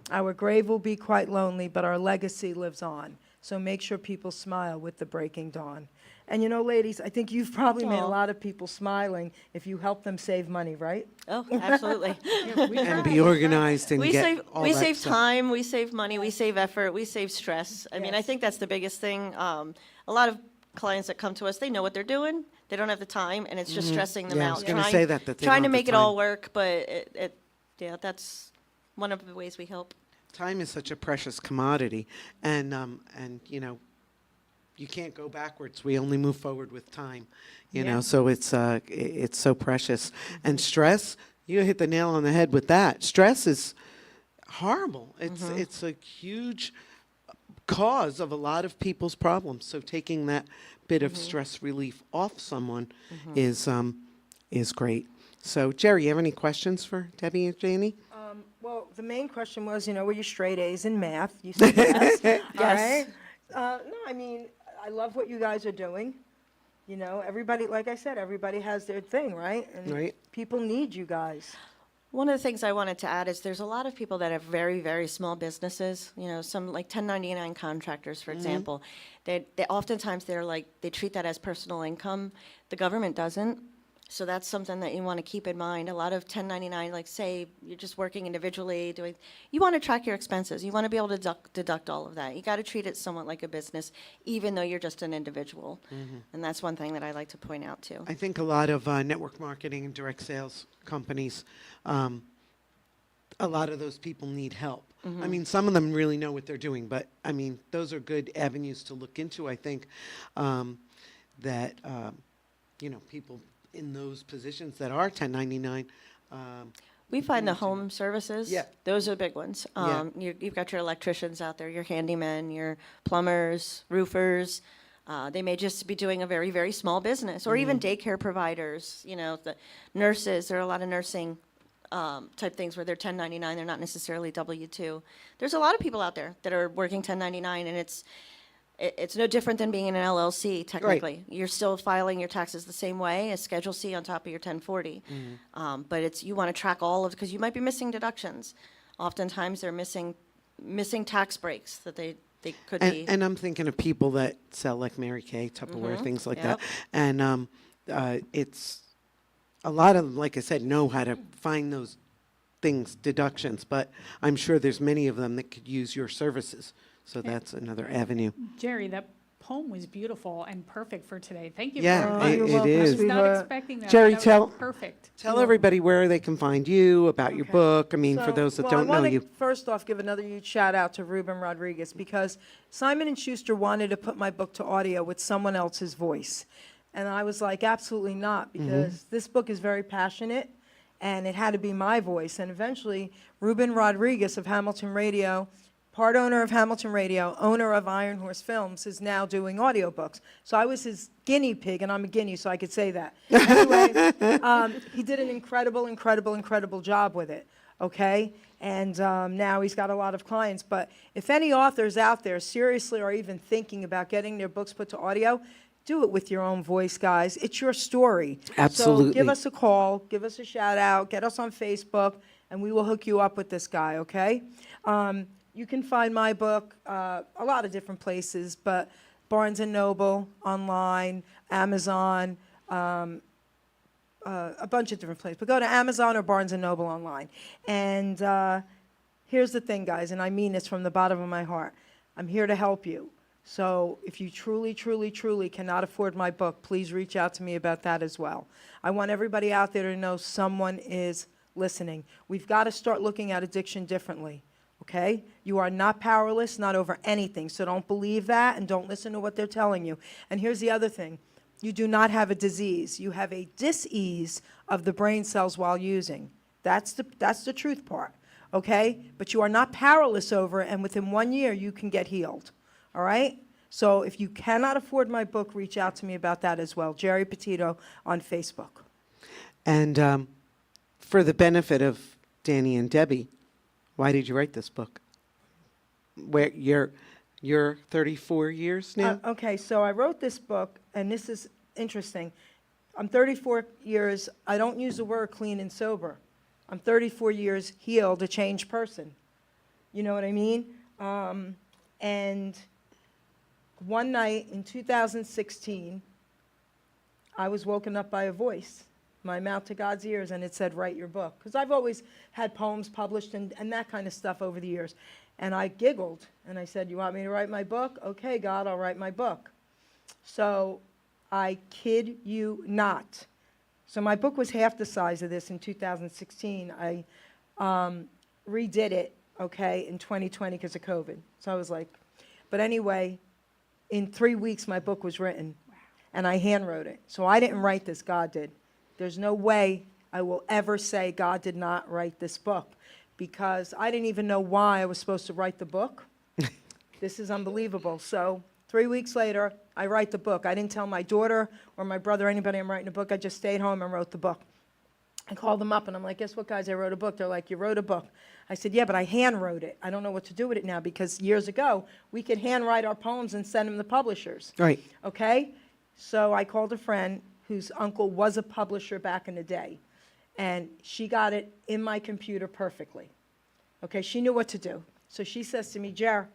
[SPEAKER 2] Our grave will be quite lonely, but our legacy lives on. So make sure people smile with the breaking dawn. And you know, ladies, I think you've probably made a
[SPEAKER 3] Aw.
[SPEAKER 2] lot of people smiling if you help them save money, right?
[SPEAKER 3] Oh, absolutely.
[SPEAKER 1] And be organized and
[SPEAKER 3] We
[SPEAKER 1] get
[SPEAKER 3] save,
[SPEAKER 1] all
[SPEAKER 3] we
[SPEAKER 1] that
[SPEAKER 3] save
[SPEAKER 1] stuff.
[SPEAKER 3] time, we save money, we save effort, we save stress. I mean, I
[SPEAKER 2] Yes.
[SPEAKER 3] think that's the biggest thing. A lot of clients that come to us, they know what they're doing, they don't have the time, and it's just stressing them
[SPEAKER 1] Yeah, I
[SPEAKER 3] out.
[SPEAKER 1] was gonna
[SPEAKER 3] trying-
[SPEAKER 1] say that they
[SPEAKER 3] Trying to
[SPEAKER 1] don't have
[SPEAKER 3] make
[SPEAKER 1] the
[SPEAKER 3] it all
[SPEAKER 1] time.
[SPEAKER 3] work, but yeah, that's one of the ways we help.
[SPEAKER 1] Time is such a precious commodity, and you know, you can't go backwards. We only move forward with time, you know. So it's so precious. And stress, you hit the nail on the head with that. Stress is horrible. It's a huge cause of a lot of people's problems. So taking that bit of stress relief off someone is great. So Jerry, you have any questions for Debbie and Janie?
[SPEAKER 2] Well, the main question was, you know, were you straight A's in math? You said yes. All right. No, I mean, I love what you guys are doing. You know, everybody, like I said, everybody has their thing, right? And
[SPEAKER 1] Right.
[SPEAKER 2] people need you guys.
[SPEAKER 3] One of the things I wanted to add is there's a lot of people that have very, very small businesses, you know, some like 1099 contractors, for example. They oftentimes they treat that as personal income. The government doesn't. So that's something that you want to keep in mind. A lot of 1099, like say you're just working individually, you want to track your expenses. You want to be able to deduct all of that. You got to treat it somewhat like a business, even though you're just an individual. And that's one thing that I like to point out too.
[SPEAKER 1] I think a lot of network marketing and direct sales companies, a lot of those people need help. I mean, some of them really know what they're doing, but I mean, those are good avenues to look into. I think that you know, people in those positions that are 1099.
[SPEAKER 3] We find the home services,
[SPEAKER 1] Yeah.
[SPEAKER 3] those are the big ones.
[SPEAKER 1] Yeah.
[SPEAKER 3] You've got your electricians out there, your handymen, your plumbers, roofers. They may just be doing a very, very small business, or even daycare providers, you know, the nurses. There are a lot of nursing type things where they're 1099, they're not necessarily W-2. There's a lot of people out there that are working 1099, and it's no different than being in an LLC, technically. You're still filing your taxes the same way as Schedule C on top of your 1040. But you want to track all of, because you might be missing deductions. Oftentimes, they're missing tax breaks that they could be.
[SPEAKER 1] And I'm thinking of people that sell like Mary Kay, Tupperware, things like that. And it's a lot of them, like I said, know how to find those things, deductions. But I'm sure there's many of them that could use your services. So that's another avenue.
[SPEAKER 4] Jerry, that poem was beautiful and perfect for today. Thank you
[SPEAKER 1] Yeah,
[SPEAKER 4] very
[SPEAKER 2] Oh,
[SPEAKER 4] much.
[SPEAKER 2] you're
[SPEAKER 1] it
[SPEAKER 2] welcome,
[SPEAKER 4] I
[SPEAKER 1] is.
[SPEAKER 4] was not
[SPEAKER 2] sweetheart.
[SPEAKER 4] expecting that.
[SPEAKER 1] Jerry,
[SPEAKER 4] That was
[SPEAKER 1] tell-
[SPEAKER 4] perfect.
[SPEAKER 1] Tell everybody where they can find you, about your
[SPEAKER 2] Okay.
[SPEAKER 1] book. I mean, for
[SPEAKER 2] So,
[SPEAKER 1] those that
[SPEAKER 2] well,
[SPEAKER 1] don't know
[SPEAKER 2] I want
[SPEAKER 1] you.
[SPEAKER 2] to first off give another huge shout out to Ruben Rodriguez, because Simon & Schuster wanted to put my book to audio with someone else's voice. And I was like, absolutely not, because this book is very passionate and it had to be my voice. And eventually, Ruben Rodriguez of Hamilton Radio, part owner of Hamilton Radio, owner of Iron Horse Films, is now doing audiobooks. So I was his guinea pig, and I'm a guinea, so I could say that. Anyway, he did an incredible job with it, okay? And now he's got a lot of clients. But if any authors out there seriously are even thinking about getting their books put to audio, do it with your own voice, guys. It's your story.
[SPEAKER 1] Absolutely.
[SPEAKER 2] So give us a call, give us a shout out, get us on Facebook, and we will hook you up with this guy, okay? You can find my book a lot of different places, but Barnes & Noble, online, Amazon, a bunch of different places. But go to Amazon or Barnes & Noble online. And here's the thing, guys, and I mean this from the bottom of my heart. I'm here to help you. So if you truly cannot afford my book, please reach out to me about that as well. I want everybody out there to know someone is listening. We've got to start looking at addiction differently. Okay? You are not powerless, not over anything. So don't believe that and don't listen to what they're telling you. And here's the other thing. You do not have a disease. You have a dis-ease of the brain cells while using. That's the truth part. Okay? But you are not powerless over it, and within 1 year, you can get healed. All right? So if you cannot afford my book, reach out to me about that as well. Geri Petito on Facebook.
[SPEAKER 1] And for the benefit of Dani and Debbie, why did you write this book? Where You're 34 years now?
[SPEAKER 2] Okay, so I wrote this book, and this is interesting. I'm 34 years, I don't use the word clean and sober. I'm 34 years healed, a changed person. You know what I mean? And one night in 2016, I was woken up by a voice, my mouth to God's ears, and it said, write your book. Because I've always had poems published and that kind of stuff over the years. And I giggled, and I said, you want me to write my book? Okay, God, I'll write my book. So I kid you not. So my book was half the size of this in 2016. I redid it, okay, in 2020 because of COVID. So I was like, but anyway, in 3 weeks, my book was written, and I hand wrote it. So I didn't write this, God did. There's no way I will ever say God did not write this book, because I didn't even know why I was supposed to write the book. This is unbelievable. So 3 weeks later, I write the book. I didn't tell my daughter or my brother or anybody I'm writing a book. I just stayed home and wrote the book. I called them up, and I'm like, guess what, guys? I wrote a book. They're like, you wrote a book. I said, yeah, but I hand wrote it. I don't know what to do with it now, because years ago, we could handwrite our poems and send them to publishers.
[SPEAKER 1] Right.
[SPEAKER 2] Okay? So I called a friend whose uncle was a publisher back in the day, and she got it in my computer perfectly. Okay, she knew what to do. So she says to me, Jer,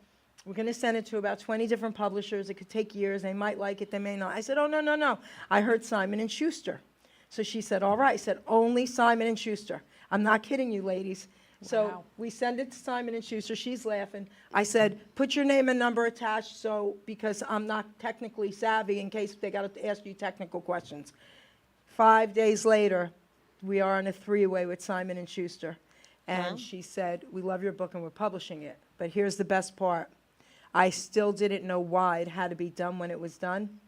[SPEAKER 2] we're going to send it to about 20 different publishers. It could take years. They might like it. They may not. I said, oh, no, no, no. I heard Simon & Schuster. So she said, all right. I said, only Simon & Schuster. I'm not kidding you, ladies. So
[SPEAKER 4] Wow.
[SPEAKER 2] we send it to Simon & Schuster. She's laughing. I said, put your name and number attached, so because I'm not technically savvy in case they got to ask you technical questions. 5 days later, we are on a three-way with Simon & Schuster. And
[SPEAKER 3] Wow.
[SPEAKER 2] she said, we love your book and we're publishing it. But here's the best part. I still didn't know why it had to be done when it was done.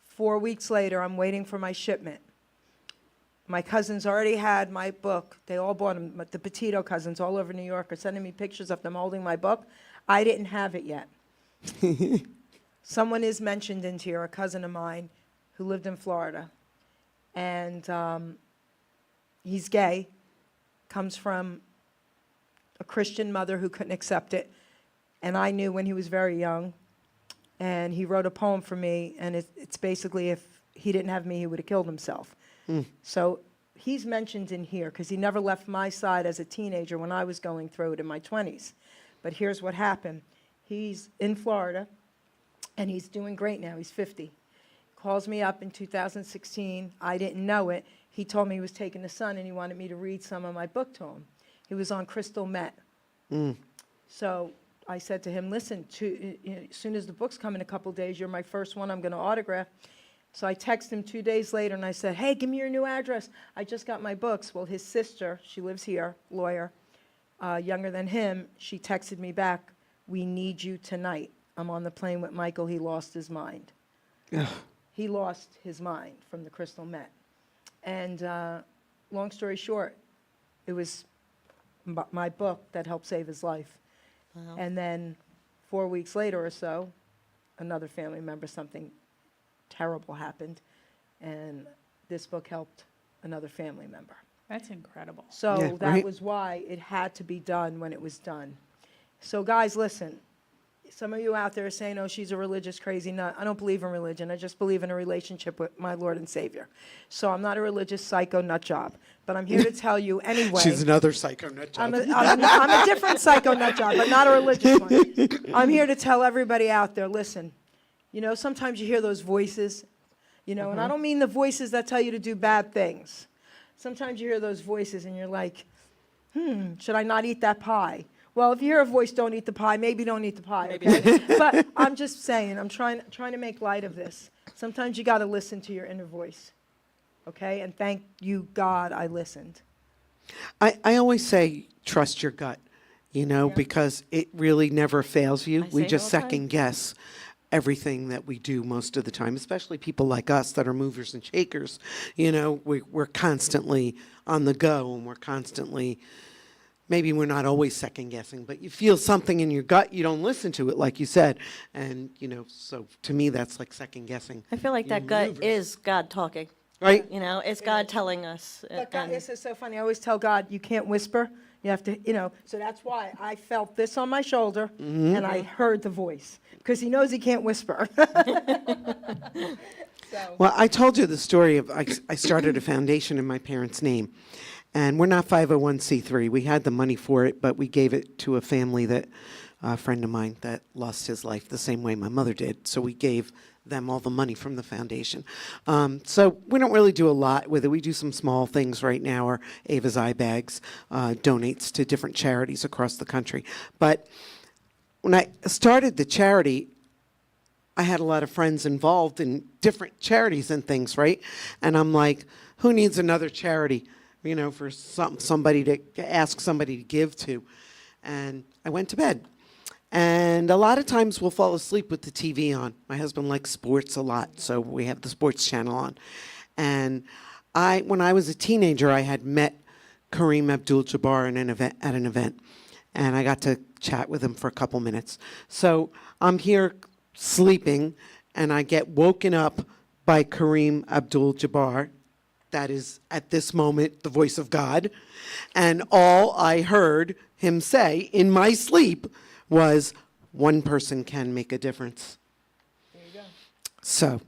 [SPEAKER 2] 4 weeks later, I'm waiting for my shipment. My cousins already had my book. They all bought them. The Petito cousins all over New York are sending me pictures of them holding my book. I didn't have it yet. Someone is mentioned in here, a cousin of mine who lived in Florida. And he's gay, comes from a Christian mother who couldn't accept it. And I knew when he was very young. And he wrote a poem for me, and it's basically, if he didn't have me, he would have killed himself. So he's mentioned in here because he never left my side as a teenager when I was going through it in my 20s. But here's what happened. He's in Florida, and he's doing great now. He's 50. Calls me up in 2016. I didn't know it. He told me he was taking the son, and he wanted me to read some of my book to him. He was on crystal meth. So I said to him, listen, as soon as the book's come in a couple days, you're my first one I'm going to autograph. So I texted him 2 days later, and I said, hey, give me your new address. I just got my books. Well, his sister, she lives here, lawyer, younger than him, she texted me back, we need you tonight. I'm on the plane with Michael. He lost his mind. He lost his mind from the crystal meth. And long story short, it was my book that helped save his life.
[SPEAKER 3] Wow.
[SPEAKER 2] And then 4 weeks later or so, another family member, something terrible happened, and this book helped another family member.
[SPEAKER 4] That's incredible.
[SPEAKER 2] So
[SPEAKER 1] Yeah,
[SPEAKER 2] that
[SPEAKER 1] right.
[SPEAKER 2] was why it had to be done when it was done. So guys, listen, some of you out there are saying, oh, she's a religious crazy nut. I don't believe in religion. I just believe in a relationship with my Lord and Savior. So I'm not a religious psycho nut job, but I'm here to tell you anyway.
[SPEAKER 1] She's another psycho nut job.
[SPEAKER 2] I'm a different psycho nut job, but not a religious one. I'm here to tell everybody out there, listen, you know, sometimes you hear those voices, you know, and I don't mean the voices that tell you to do bad things. Sometimes you hear those voices and you're like, should I not eat that pie? Well, if you hear a voice, don't eat the pie, maybe don't eat the pie, okay? But I'm just saying, I'm trying to make light of this. Sometimes you got to listen to your inner voice, okay? And thank you, God, I listened.
[SPEAKER 1] I always say trust your gut, you know, because it really never fails you.
[SPEAKER 3] I
[SPEAKER 1] We
[SPEAKER 3] say it
[SPEAKER 1] just
[SPEAKER 3] all the time.
[SPEAKER 1] second guess everything that we do most of the time, especially people like us that are movers and shakers. You know, we're constantly on the go, and we're constantly, maybe we're not always second guessing, but you feel something in your gut, you don't listen to it, like you said. And, you know, so to me, that's like second guessing,
[SPEAKER 3] I feel like
[SPEAKER 1] your
[SPEAKER 3] that gut
[SPEAKER 1] maneuvers.
[SPEAKER 3] is God talking.
[SPEAKER 1] right?
[SPEAKER 3] You know, it's God telling us.
[SPEAKER 2] But God,
[SPEAKER 3] and-
[SPEAKER 2] this is so funny. I always tell God, you can't whisper, You have to, so that's why I felt this on my shoulder, and I heard the voice, because he knows he can't whisper. So,
[SPEAKER 1] Well, I told you the story of I started a foundation in my parents' name, and we're not 501c3. We had the money for it, but we gave it to a family that a friend of mine that lost his life the same way my mother did. So we gave them all the money from the foundation. So we don't really do a lot with it. We do some small things right now. Or Ava's Eye Bags donates to different charities across the country. But when I started the charity, I had a lot of friends involved in different charities and things, right? And I'm like, who needs another charity, for somebody to ask somebody to give to? And I went to bed. And a lot of times we'll fall asleep with the TV on. My husband likes sports a lot, so we have the sports channel on. And when I was a teenager, I had met Kareem Abdul-Jabbar at an event, and I got to chat with him for a couple minutes. So I'm here sleeping, and I get woken up by Kareem Abdul-Jabbar. That is, at this moment, the voice of God. And all I heard him say in my sleep was, one person can make a difference.
[SPEAKER 2] there you go.
[SPEAKER 1] So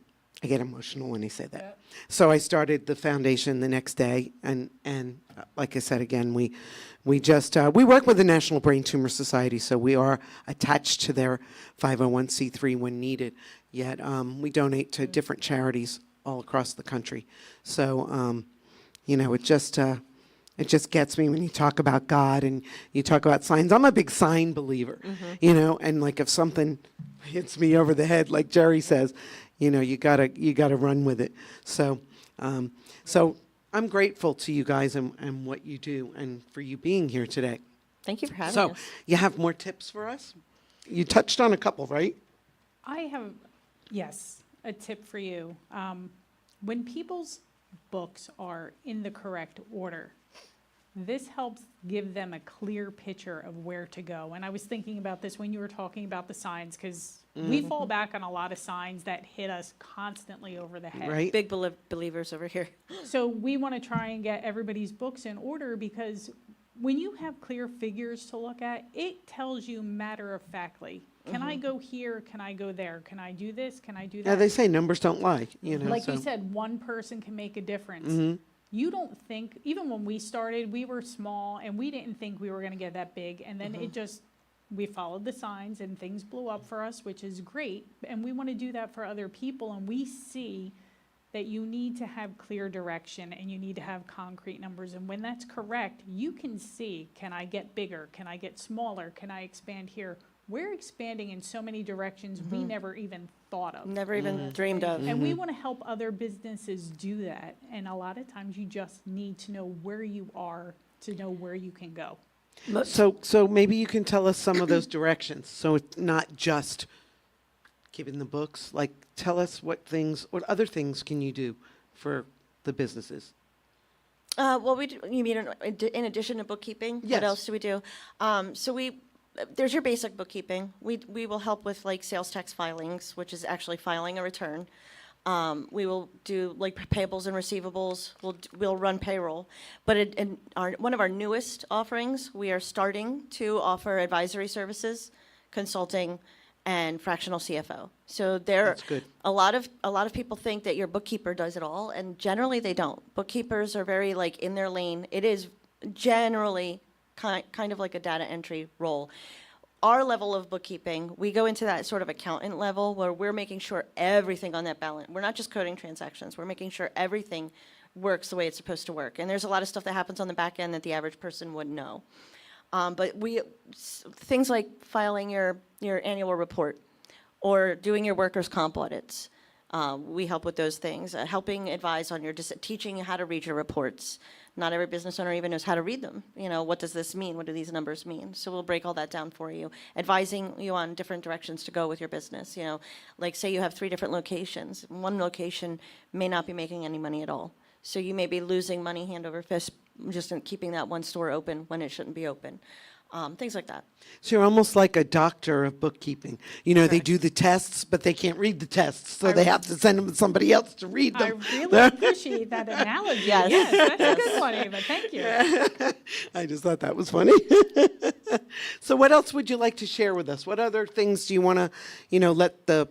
[SPEAKER 1] I get emotional when he said that. So I started the foundation the next day, and like I said again, we work with the National Brain Tumor Society, so we are attached to their 501c3 when needed. Yet we donate to different charities all across the country. So it just gets me when you talk about God and you talk about signs. I'm a big sign believer, and like if something hits me over the head, like Geri says, you gotta run with it. So I'm grateful to you guys and what you do and for you being here today.
[SPEAKER 3] Thank you for having
[SPEAKER 1] So
[SPEAKER 3] us.
[SPEAKER 1] you have more tips for us? You touched on a couple, right?
[SPEAKER 4] I have, yes, a tip for you. When people's books are in the correct order, this helps give them a clear picture of where to go. And I was thinking about this when you were talking about the signs, because we fall back on a lot of signs that hit us constantly over the head.
[SPEAKER 1] Right?
[SPEAKER 3] Big believers over here.
[SPEAKER 4] So we want to try and get everybody's books in order, because when you have clear figures to look at, it tells you matter-of-factly, can I go here, can I go there, can I do this, can I do
[SPEAKER 1] Yeah,
[SPEAKER 4] that?
[SPEAKER 1] they say numbers don't lie,
[SPEAKER 4] Like you
[SPEAKER 1] so-
[SPEAKER 4] said, one person can make a difference. You don't think, even when we started, we were small and we didn't think we were going to get that big. And then we followed the signs and things blew up for us, which is great. And we want to do that for other people. And we see that you need to have clear direction and you need to have concrete numbers. And when that's correct, you can see, can I get bigger? Can I get smaller? Can I expand here? We're expanding in so many directions we never even thought of.
[SPEAKER 3] Never even dreamed of.
[SPEAKER 4] And we want to help other businesses do that. And a lot of times you just need to know where you are to know where you can go.
[SPEAKER 1] So maybe you can tell us some of those directions. So it's not just keeping the books. Like, tell us what other things can you do for the businesses?
[SPEAKER 3] Well, you mean in addition to bookkeeping?
[SPEAKER 1] Yes.
[SPEAKER 3] What else do we do? There's your basic bookkeeping. We will help with like sales tax filings, which is actually filing a return. We will do like payables and receivables. We'll run payroll. But one of our newest offerings, we are starting to offer advisory services, consulting, and fractional CFO. So
[SPEAKER 1] That's good.
[SPEAKER 3] a lot of people think that your bookkeeper does it all, and generally they don't. Bookkeepers are very like in their lane. It is generally kind of like a data entry role. Our level of bookkeeping, we go into that sort of accountant level where we're making sure everything on that balance, we're not just coding transactions, we're making sure everything works the way it's supposed to work. And there's a lot of stuff that happens on the back end that the average person wouldn't know. But things like filing your annual report or doing your workers' comp audits, we help with those things. Helping advise on teaching you how to read your reports. Not every business owner even knows how to read them. What does this mean? What do these numbers mean? So we'll break all that down for you, advising you on different directions to go with your business. Like say you have 3 different locations. One location may not be making any money at all. So you may be losing money hand over fist just in keeping that one store open when it shouldn't be open. things like that.
[SPEAKER 1] So you're almost like a doctor of bookkeeping. You know, they do the tests, but they can't read the tests, so they have to send them to somebody else to read
[SPEAKER 4] I
[SPEAKER 1] them.
[SPEAKER 4] really appreciate that analogy.
[SPEAKER 3] Yes.
[SPEAKER 4] Yes, that's a good one, Ava. Thank you.
[SPEAKER 1] I just thought that was funny. So what else would you like to share with us? What other things do you want to, let the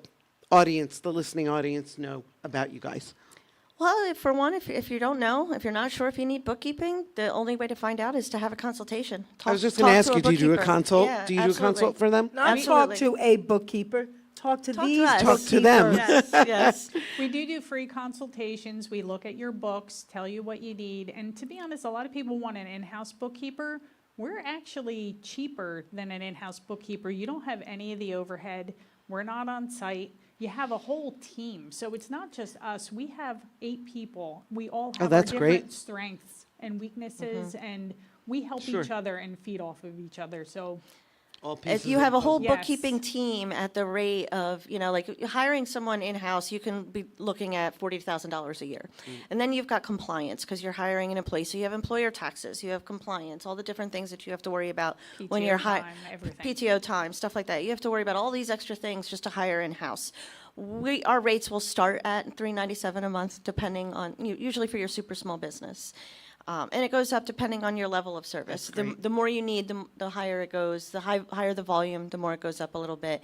[SPEAKER 1] audience, the listening audience, know about you guys?
[SPEAKER 3] Well, for one, if you don't know, if you're not sure if you need bookkeeping, the only way to find out is to have a consultation.
[SPEAKER 1] I was just going to ask you, do you do a consult?
[SPEAKER 3] Yeah,
[SPEAKER 1] Do you do a consult for them?
[SPEAKER 2] Not talk
[SPEAKER 3] Absolutely.
[SPEAKER 2] to a bookkeeper, talk to
[SPEAKER 3] Talk to
[SPEAKER 2] these
[SPEAKER 3] us.
[SPEAKER 1] Talk to them.
[SPEAKER 2] bookkeepers.
[SPEAKER 3] Yes, yes.
[SPEAKER 4] We do free consultations. We look at your books, tell you what you need. And to be honest, a lot of people want an in-house bookkeeper. We're actually cheaper than an in-house bookkeeper. You don't have any of the overhead. We're not on site. You have a whole team. So it's not just us. We have 8 people. We all have our
[SPEAKER 1] that's
[SPEAKER 4] different
[SPEAKER 1] great.
[SPEAKER 4] strengths and weaknesses, and we help
[SPEAKER 1] Sure.
[SPEAKER 4] each other and feed off of each other. So
[SPEAKER 1] All
[SPEAKER 3] If
[SPEAKER 1] pieces
[SPEAKER 3] you
[SPEAKER 1] of
[SPEAKER 3] have
[SPEAKER 1] the
[SPEAKER 3] a whole
[SPEAKER 4] Yes.
[SPEAKER 3] bookkeeping team at the rate of, like hiring someone in-house, you can be looking at $40,000 a year. And then you've got compliance because you're hiring an employee. So you have employer taxes, you have compliance, all the different things that you have to worry about when
[SPEAKER 4] PTO
[SPEAKER 3] you're
[SPEAKER 4] time, everything.
[SPEAKER 3] PTO time, stuff like that. You have to worry about all these extra things just to hire in-house. Our rates will start at $397 a month, depending on, usually for your super small business. And it goes up depending on your level of service. The more you need, the higher it goes. The higher the volume, the more it goes up a little bit.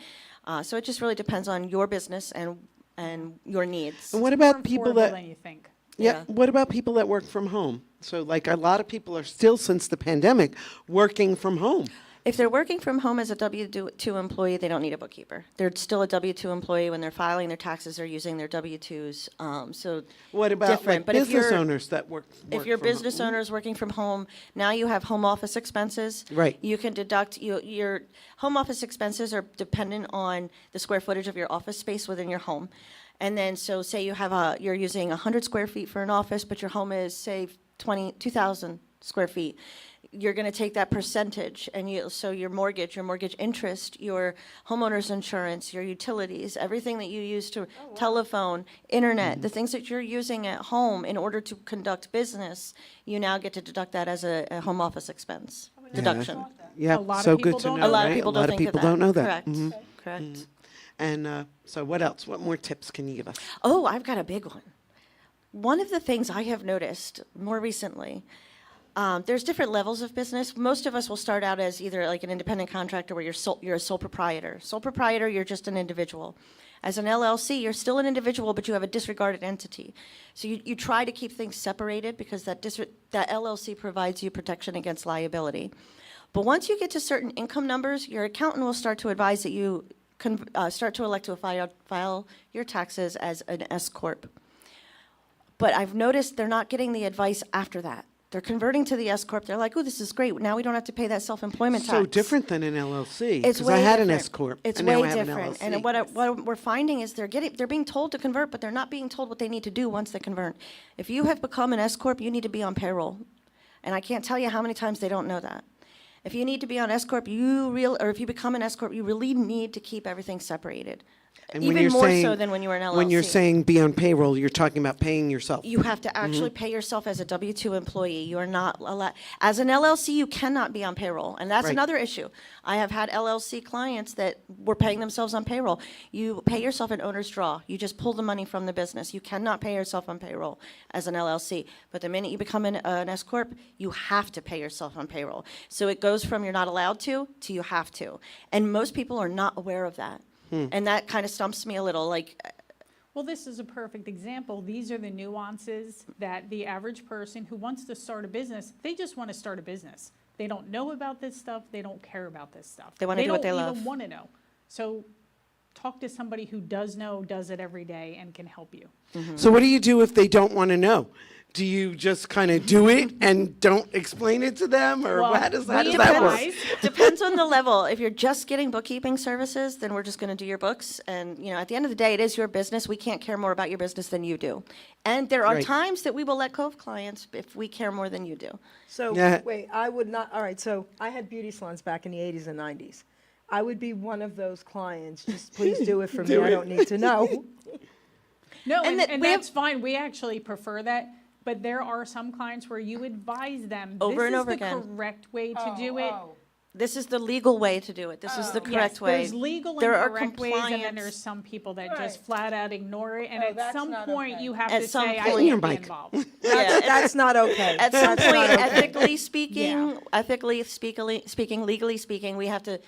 [SPEAKER 3] So it just really depends on your business and your needs.
[SPEAKER 1] And what
[SPEAKER 4] more
[SPEAKER 1] about people
[SPEAKER 4] affordable
[SPEAKER 1] that,
[SPEAKER 4] than you think.
[SPEAKER 1] yeah, what about people that work from home? So like a lot of people are still, since the pandemic, working from home.
[SPEAKER 3] If they're working from home as a W-2 employee, they don't need a bookkeeper. They're still a W-2 employee. When they're filing their taxes, they're using their W-2s. So
[SPEAKER 1] What about
[SPEAKER 3] different.
[SPEAKER 1] like
[SPEAKER 3] But if
[SPEAKER 1] business
[SPEAKER 3] you're-
[SPEAKER 1] owners that work
[SPEAKER 3] if your
[SPEAKER 1] from home?
[SPEAKER 3] business owner is working from home, now you have home office expenses.
[SPEAKER 1] Right.
[SPEAKER 3] You can deduct, your home office expenses are dependent on the square footage of your office space within your home. And then, so say you're using 100 square feet for an office, but your home is, say, 2,000 square feet. You're going to take that percentage, and so your mortgage interest, your homeowner's insurance, your utilities, everything that you use to telephone, internet, the things that you're using at home in order to conduct business, you now get to deduct that as a home office expense deduction.
[SPEAKER 1] Yeah,
[SPEAKER 4] A lot of
[SPEAKER 1] so
[SPEAKER 4] people
[SPEAKER 1] good to
[SPEAKER 4] don't
[SPEAKER 1] know,
[SPEAKER 3] A lot
[SPEAKER 1] right?
[SPEAKER 3] of people don't think of that.
[SPEAKER 1] don't know that.
[SPEAKER 3] Correct,
[SPEAKER 1] Mhm.
[SPEAKER 3] correct.
[SPEAKER 1] And so what else? What more tips can you give us?
[SPEAKER 3] Oh, I've got a big one. One of the things I have noticed more recently, there's different levels of business. Most of us will start out as either like an independent contractor where you're a sole proprietor. Sole proprietor, you're just an individual. As an LLC, you're still an individual, but you have a disregarded entity. So you try to keep things separated because that LLC provides you protection against liability. But once you get to certain income numbers, your accountant will start to advise that you start to elect to file your taxes as an S corp. But I've noticed they're not getting the advice after that. They're converting to the S corp. They're like, "Oh, this is great. Now we don't have to pay that self-employment tax."
[SPEAKER 1] So different than an LLC.
[SPEAKER 3] It's
[SPEAKER 1] 'cause
[SPEAKER 3] way
[SPEAKER 1] I had
[SPEAKER 3] different.
[SPEAKER 1] an S corp.
[SPEAKER 3] It's
[SPEAKER 1] and now
[SPEAKER 3] way
[SPEAKER 1] I have
[SPEAKER 3] different.
[SPEAKER 1] An
[SPEAKER 3] And
[SPEAKER 1] LLC.
[SPEAKER 3] what we're finding is they're being told to convert, but they're not being told what they need to do once they convert. If you have become an S corp, you need to be on payroll, and I can't tell you how many times they don't know that. If you need to be on S corp, or if you become an S corp, you really need to keep everything separated.
[SPEAKER 1] And when
[SPEAKER 3] Even
[SPEAKER 1] you're
[SPEAKER 3] more
[SPEAKER 1] saying-
[SPEAKER 3] so than when you were an LLC.
[SPEAKER 1] When you're saying be on payroll, you're talking about paying yourself.
[SPEAKER 3] You have to
[SPEAKER 1] Mm-hmm.
[SPEAKER 3] actually pay yourself as a W-2 employee. You are not allowed, as an LLC, you cannot be on payroll. And that's
[SPEAKER 1] Right.
[SPEAKER 3] another issue. I have had LLC clients that were paying themselves on payroll. You pay yourself an owner's draw. You just pull the money from the business. You cannot pay yourself on payroll as an LLC. But the minute you become an S corp, you have to pay yourself on payroll. So it goes from you're not allowed to you have to. And most people are not aware of that. And that kind of stumps me a little, like,
[SPEAKER 4] Well, this is a perfect example. These are the nuances that the average person who wants to start a business, they just want to start a business. They don't know about this stuff. They don't care about this stuff.
[SPEAKER 3] They wanna do what they
[SPEAKER 4] don't
[SPEAKER 3] love.
[SPEAKER 4] even want to know. So talk to somebody who does know, does it every day, and can help you.
[SPEAKER 1] So what do you do if they don't want to know? Do you just kind of do it and don't explain it to them, or
[SPEAKER 4] Well,
[SPEAKER 1] how does
[SPEAKER 4] we
[SPEAKER 1] that work?
[SPEAKER 4] advise-
[SPEAKER 3] depends on the level. If you're just getting bookkeeping services, then we're just going to do your books. And, at the end of the day, it is your business. We can't care more about your business than you do. And there are
[SPEAKER 1] Right.
[SPEAKER 3] times that we will let go of clients if we care more than you do.
[SPEAKER 2] So,
[SPEAKER 1] Yeah.
[SPEAKER 2] wait, I would not, all right, so I had beauty salons back in the 80s and 90s. I would be one of those clients. Just please do it for me. I don't need to know.
[SPEAKER 4] No,
[SPEAKER 3] And
[SPEAKER 4] and,
[SPEAKER 3] that
[SPEAKER 4] and
[SPEAKER 3] we have-
[SPEAKER 4] that's fine. We actually prefer that. But there are some clients where you advise them
[SPEAKER 3] Over
[SPEAKER 4] this
[SPEAKER 3] and
[SPEAKER 4] is
[SPEAKER 3] over
[SPEAKER 4] the
[SPEAKER 3] again.
[SPEAKER 4] correct way to do it.
[SPEAKER 3] This is the legal way to do it. This is the
[SPEAKER 4] Yes,
[SPEAKER 3] correct way.
[SPEAKER 4] there's legal and
[SPEAKER 3] There are
[SPEAKER 4] correct ways, and then
[SPEAKER 3] compliance-
[SPEAKER 4] there's some people that
[SPEAKER 2] Right.
[SPEAKER 4] just flat out ignore it, and
[SPEAKER 2] Oh,
[SPEAKER 4] at
[SPEAKER 2] that's
[SPEAKER 4] some
[SPEAKER 2] not
[SPEAKER 4] point,
[SPEAKER 2] okay.
[SPEAKER 4] you have
[SPEAKER 3] At
[SPEAKER 4] to
[SPEAKER 3] some
[SPEAKER 4] say, I
[SPEAKER 3] point-
[SPEAKER 4] can't be
[SPEAKER 1] Mic.
[SPEAKER 4] involved.
[SPEAKER 3] Yeah,
[SPEAKER 2] That's not okay.
[SPEAKER 3] At some
[SPEAKER 2] That's not
[SPEAKER 3] point,
[SPEAKER 2] okay.
[SPEAKER 3] ethically speaking, legally speaking, we have to,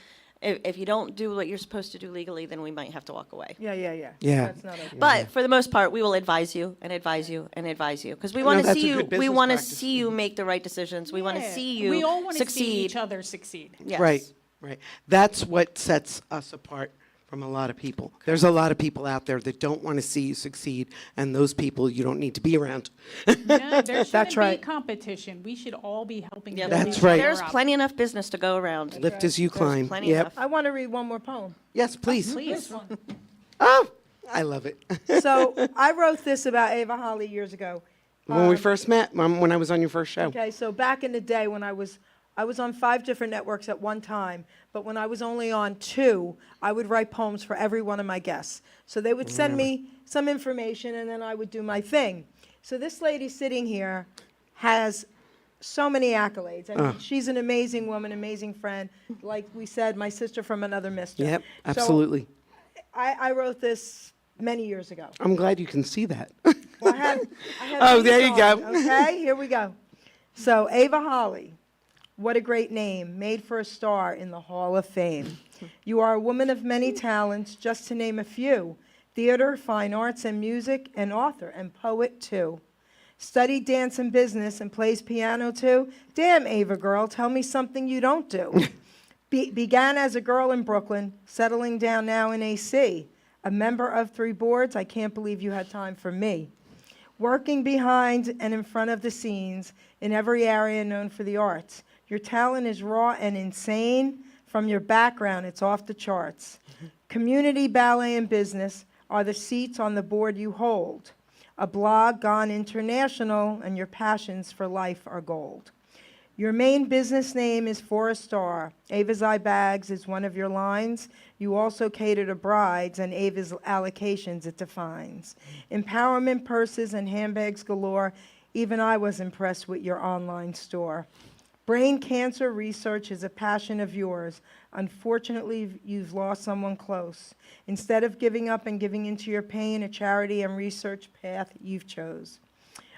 [SPEAKER 3] if you don't do what you're supposed to do legally, then we might have to walk away.
[SPEAKER 2] Yeah.
[SPEAKER 1] Yeah.
[SPEAKER 2] That's not okay.
[SPEAKER 3] But for the most part, we will advise you and advise you and advise you, because we
[SPEAKER 1] No,
[SPEAKER 3] want to
[SPEAKER 1] that's
[SPEAKER 3] see
[SPEAKER 1] a
[SPEAKER 3] you,
[SPEAKER 1] good
[SPEAKER 3] we
[SPEAKER 1] business
[SPEAKER 3] want to
[SPEAKER 1] practice.
[SPEAKER 3] see you make the right decisions. We want to
[SPEAKER 4] Yeah.
[SPEAKER 3] see you
[SPEAKER 4] We all want to see
[SPEAKER 3] succeed.
[SPEAKER 4] each other succeed.
[SPEAKER 3] Yes.
[SPEAKER 1] Right, right. That's what sets us apart from a lot of people. There's a lot of people out there that don't want to see you succeed, and those people you don't need to be around.
[SPEAKER 4] No, there shouldn't be
[SPEAKER 2] right.
[SPEAKER 4] competition. We should all be helping
[SPEAKER 3] Yeah,
[SPEAKER 4] build
[SPEAKER 1] That's
[SPEAKER 4] each
[SPEAKER 1] right.
[SPEAKER 4] other
[SPEAKER 3] There's
[SPEAKER 4] up.
[SPEAKER 3] plenty enough business to go around.
[SPEAKER 1] Lift as you
[SPEAKER 3] There's
[SPEAKER 1] climb.
[SPEAKER 3] plenty
[SPEAKER 1] Yep.
[SPEAKER 3] enough.
[SPEAKER 2] I want to read one more poem.
[SPEAKER 1] Yes, please.
[SPEAKER 3] Please.
[SPEAKER 1] Oh, I love it.
[SPEAKER 2] So I wrote this about Ava Holly years ago.
[SPEAKER 1] When we first met, when I was on your first show.
[SPEAKER 2] Okay, so back in the day when I was on 5 different networks at one time, but when I was only on 2, I would write poems for every one of my guests. So they would send me some information, and then I would do my thing. So this lady sitting here has so many accolades. I mean, she's an amazing woman, amazing friend. Like we said, my sister from another mister.
[SPEAKER 1] Yep,
[SPEAKER 2] So
[SPEAKER 1] absolutely.
[SPEAKER 2] I wrote this many years ago.
[SPEAKER 1] I'm glad you can see that.
[SPEAKER 2] Well, I have
[SPEAKER 1] Oh,
[SPEAKER 2] these
[SPEAKER 1] there you go.
[SPEAKER 2] on, Okay, here we go. So Ava Holly, what a great name, made for a star in the Hall of Fame. You are a woman of many talents, just to name a few: theater, fine arts, and music, and author and poet too. Studied dance and business and plays piano too. Damn, Ava girl, tell me something you don't do. Began as a girl in Brooklyn, settling down now in AC. A member of 3 boards, I can't believe you had time for me. Working behind and in front of the scenes in every area known for the arts. Your talent is raw and insane. From your background, it's off the charts. Community, ballet, and business are the seats on the board you hold. A blog gone international, and your passions for life are gold. Your main business name is For a Star. Ava's Eye Bags is one of your lines. You also cater to brides, and Ava's allocations it defines. Empowerment purses and handbags galore. Even I was impressed with your online store. Brain cancer research is a passion of yours. Unfortunately, you've lost someone close. Instead of giving up and giving into your pain, a charity and research path you've chose.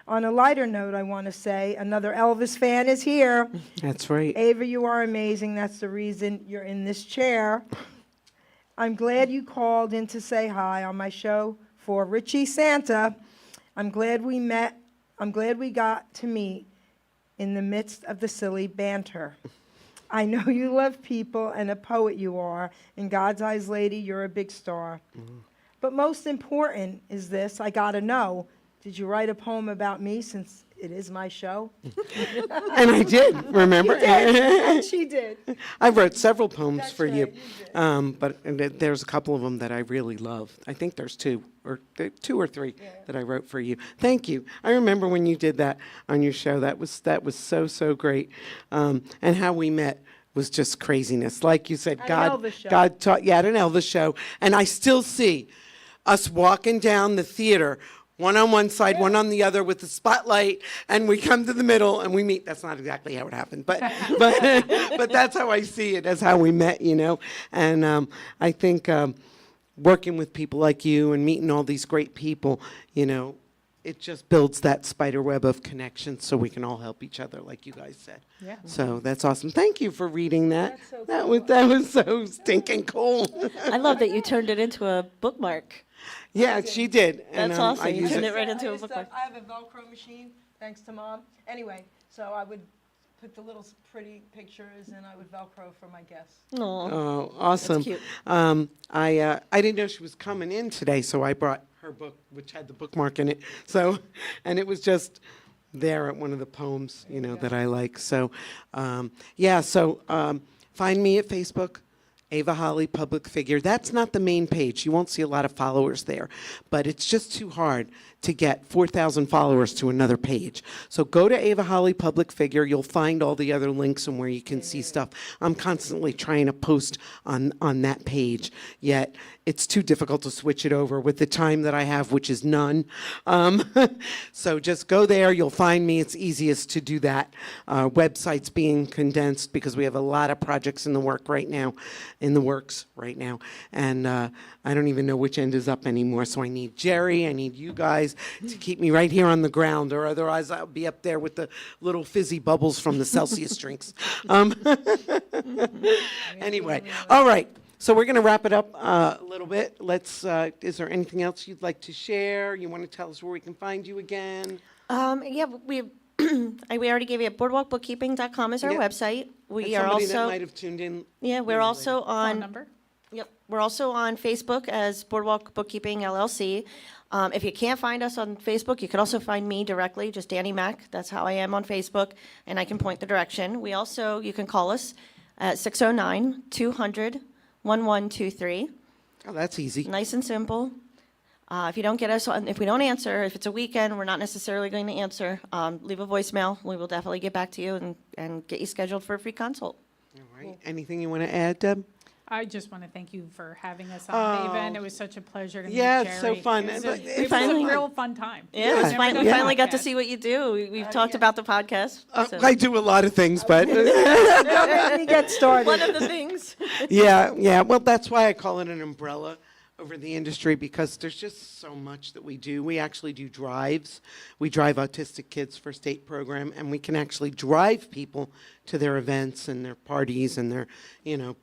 [SPEAKER 2] On a lighter note, I want to say another Elvis fan is here.
[SPEAKER 1] That's right.
[SPEAKER 2] Ava, you are amazing. That's the reason you're in this chair. I'm glad you called in to say hi on my show for Richie Santa. I'm glad we met. I'm glad we got to meet in the midst of the silly banter. I know you love people and a poet you are. In God's eyes, lady, you're a big star. But most important is this, I gotta know, did you write a poem about me since it is my show?
[SPEAKER 1] And I did, remember?
[SPEAKER 2] And she did.
[SPEAKER 1] I wrote several poems
[SPEAKER 2] That's
[SPEAKER 1] for you,
[SPEAKER 2] right, you
[SPEAKER 1] but there's a couple of them that I really love. I think there's 2 or 3 that I wrote for you. Thank you. I remember when you did that on your show. That was so great. And how we met was just craziness. Like you said,
[SPEAKER 2] At an
[SPEAKER 1] God,
[SPEAKER 2] Elvis show.
[SPEAKER 1] God taught. Yeah, at an Elvis show, and I still see us walking down the theater. One on one side, one on the other with the spotlight, and we come to the middle and we meet. That's not exactly how it happened, but that's how I see it. That's how we met, you know. And I think working with people like you and meeting all these great people, you know, it just builds that spider web of connections so we can all help each other, like you guys said.
[SPEAKER 4] Yeah.
[SPEAKER 1] So that's awesome. Thank you for reading that.
[SPEAKER 2] That's so
[SPEAKER 1] That was so stinking cool.
[SPEAKER 3] I love that you turned it into a bookmark.
[SPEAKER 1] Yeah, she did. And,
[SPEAKER 3] That's
[SPEAKER 1] I
[SPEAKER 3] awesome. You
[SPEAKER 1] use
[SPEAKER 3] turned
[SPEAKER 1] it.
[SPEAKER 3] it right into a
[SPEAKER 2] used to-
[SPEAKER 3] bookmark.
[SPEAKER 2] I have a Velcro machine, thanks to Mom. Anyway, so I would put the little pretty pictures, and I would Velcro for my guests.
[SPEAKER 3] Aw.
[SPEAKER 1] Oh, awesome.
[SPEAKER 3] cute.
[SPEAKER 1] I didn't know she was coming in today, so I brought her book, which had the bookmark in it. So, and it was just there at one of the poems, you know, that I like. So, find me at Facebook, Ava Holly, public figure. That's not the main page. You won't see a lot of followers there, but it's just too hard to get 4,000 followers to another page. So go to Ava Holly, public figure. You'll find all the other links and where you can see stuff. I'm constantly trying to post on that page, yet it's too difficult to switch it over with the time that I have, which is none. So just go there, you'll find me. It's easiest to do that. Website's being condensed because we have a lot of projects in the works right now, and I don't even know which end is up anymore. So I need Geri, I need you guys to keep me right here on the ground, or otherwise I'll be up there with the little fizzy bubbles from the Celsius drinks. Anyway, all right. So we're going to wrap it up a little bit. Let's. Is there anything else you'd like to share? You want to tell us where we can find you again?
[SPEAKER 3] Yeah, we already gave you boardwalkbookkeeping.com is our
[SPEAKER 1] Yep.
[SPEAKER 3] website. We
[SPEAKER 1] And
[SPEAKER 3] are
[SPEAKER 1] somebody that
[SPEAKER 3] also,
[SPEAKER 1] might have tuned in.
[SPEAKER 3] yeah, we're
[SPEAKER 1] later.
[SPEAKER 3] also
[SPEAKER 4] Phone
[SPEAKER 3] on,
[SPEAKER 4] number?
[SPEAKER 3] yep, we're also on Facebook as Boardwalk Bookkeeping LLC. If you can't find us on Facebook, you can also find me directly, just Dani Mack. That's how I am on Facebook, and I can point the direction. We also, you can call us at 609-200-1123.
[SPEAKER 1] Oh, that's easy.
[SPEAKER 3] Nice and simple. If you don't get us, if we don't answer, if it's a weekend, we're not necessarily going to answer, leave a voicemail. We will definitely get back to you and get you scheduled for a free consult.
[SPEAKER 1] All right. Anything you want to add, Deb?
[SPEAKER 4] I just want to thank you for having us on, Ava, and it was such a pleasure to meet
[SPEAKER 1] Yeah,
[SPEAKER 4] Geri.
[SPEAKER 1] it's so fun.
[SPEAKER 4] It was
[SPEAKER 1] But
[SPEAKER 4] a,
[SPEAKER 1] it's
[SPEAKER 4] it was
[SPEAKER 3] finally-
[SPEAKER 4] a real fun time.
[SPEAKER 3] Yeah, it was
[SPEAKER 1] Yeah.
[SPEAKER 3] fine. We
[SPEAKER 1] Yeah.
[SPEAKER 3] finally got to see what you do. We've talked about the podcast. so-
[SPEAKER 1] I do a lot of things, but
[SPEAKER 2] Don't let me get started.
[SPEAKER 3] One of the things.
[SPEAKER 1] yeah. Well, that's why I call it an umbrella over the industry, because there's just so much that we do. We actually do drives. We drive autistic kids first aid program, and we can actually drive people to their events and their parties and their,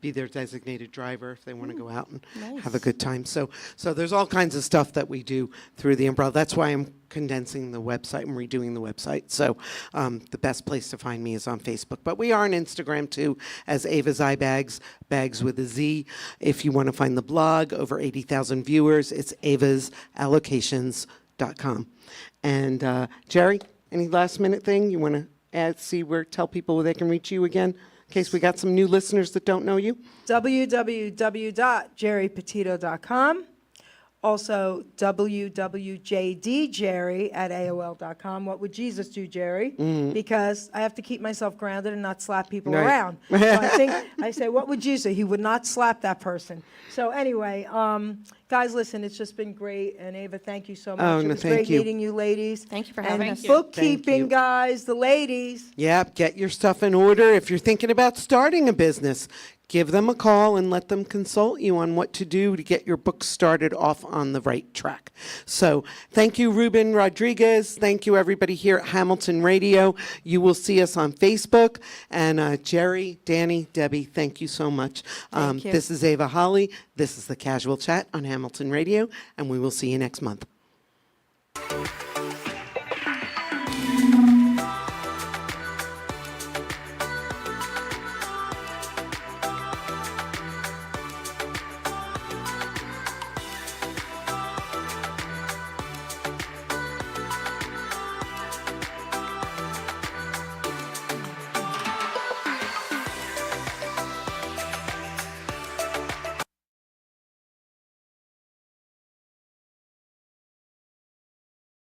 [SPEAKER 1] be their designated driver if they want to go out and have a good time. So there's all kinds of stuff that we do through the umbrella. That's why I'm condensing the website and redoing the website. So the best place to find me is on Facebook. But we are on Instagram too as Ava's Eye Bags, bags with a Z. If you want to find the blog, over 80,000 viewers, it's avasallocations.com. And Geri, any last minute thing you want to add, tell people where they can reach you again, in case we got some new listeners that don't know you?
[SPEAKER 2] www.geripetito.com. Also, www.jdjerry@aol.com. What would Jesus do, Geri? Because I have to keep myself grounded and not slap people
[SPEAKER 1] Right.
[SPEAKER 2] around. So I think I say, what would Jesus do? He would not slap that person. So anyway, guys, listen, it's just been great. And Ava, thank you so much.
[SPEAKER 1] Oh,
[SPEAKER 2] It
[SPEAKER 1] no,
[SPEAKER 2] was
[SPEAKER 1] thank
[SPEAKER 2] great
[SPEAKER 1] you.
[SPEAKER 2] meeting you, ladies.
[SPEAKER 3] Thank you for
[SPEAKER 2] And
[SPEAKER 3] having
[SPEAKER 4] Thank
[SPEAKER 3] us.
[SPEAKER 4] you.
[SPEAKER 2] bookkeeping,
[SPEAKER 1] Thank you.
[SPEAKER 2] guys, the ladies.
[SPEAKER 1] Yeah, get your stuff in order. If you're thinking about starting a business, give them a call and let them consult you on what to do to get your book started off on the right track. So thank you, Ruben Rodriguez. Thank you, everybody here at Hamilton Radio. You will see us on Facebook. And Geri, Dani, Debbie, thank you so much.
[SPEAKER 3] Thank you.
[SPEAKER 1] This is Ava Holly. This is the Casual Chat on Hamilton Radio, and we will see you next month.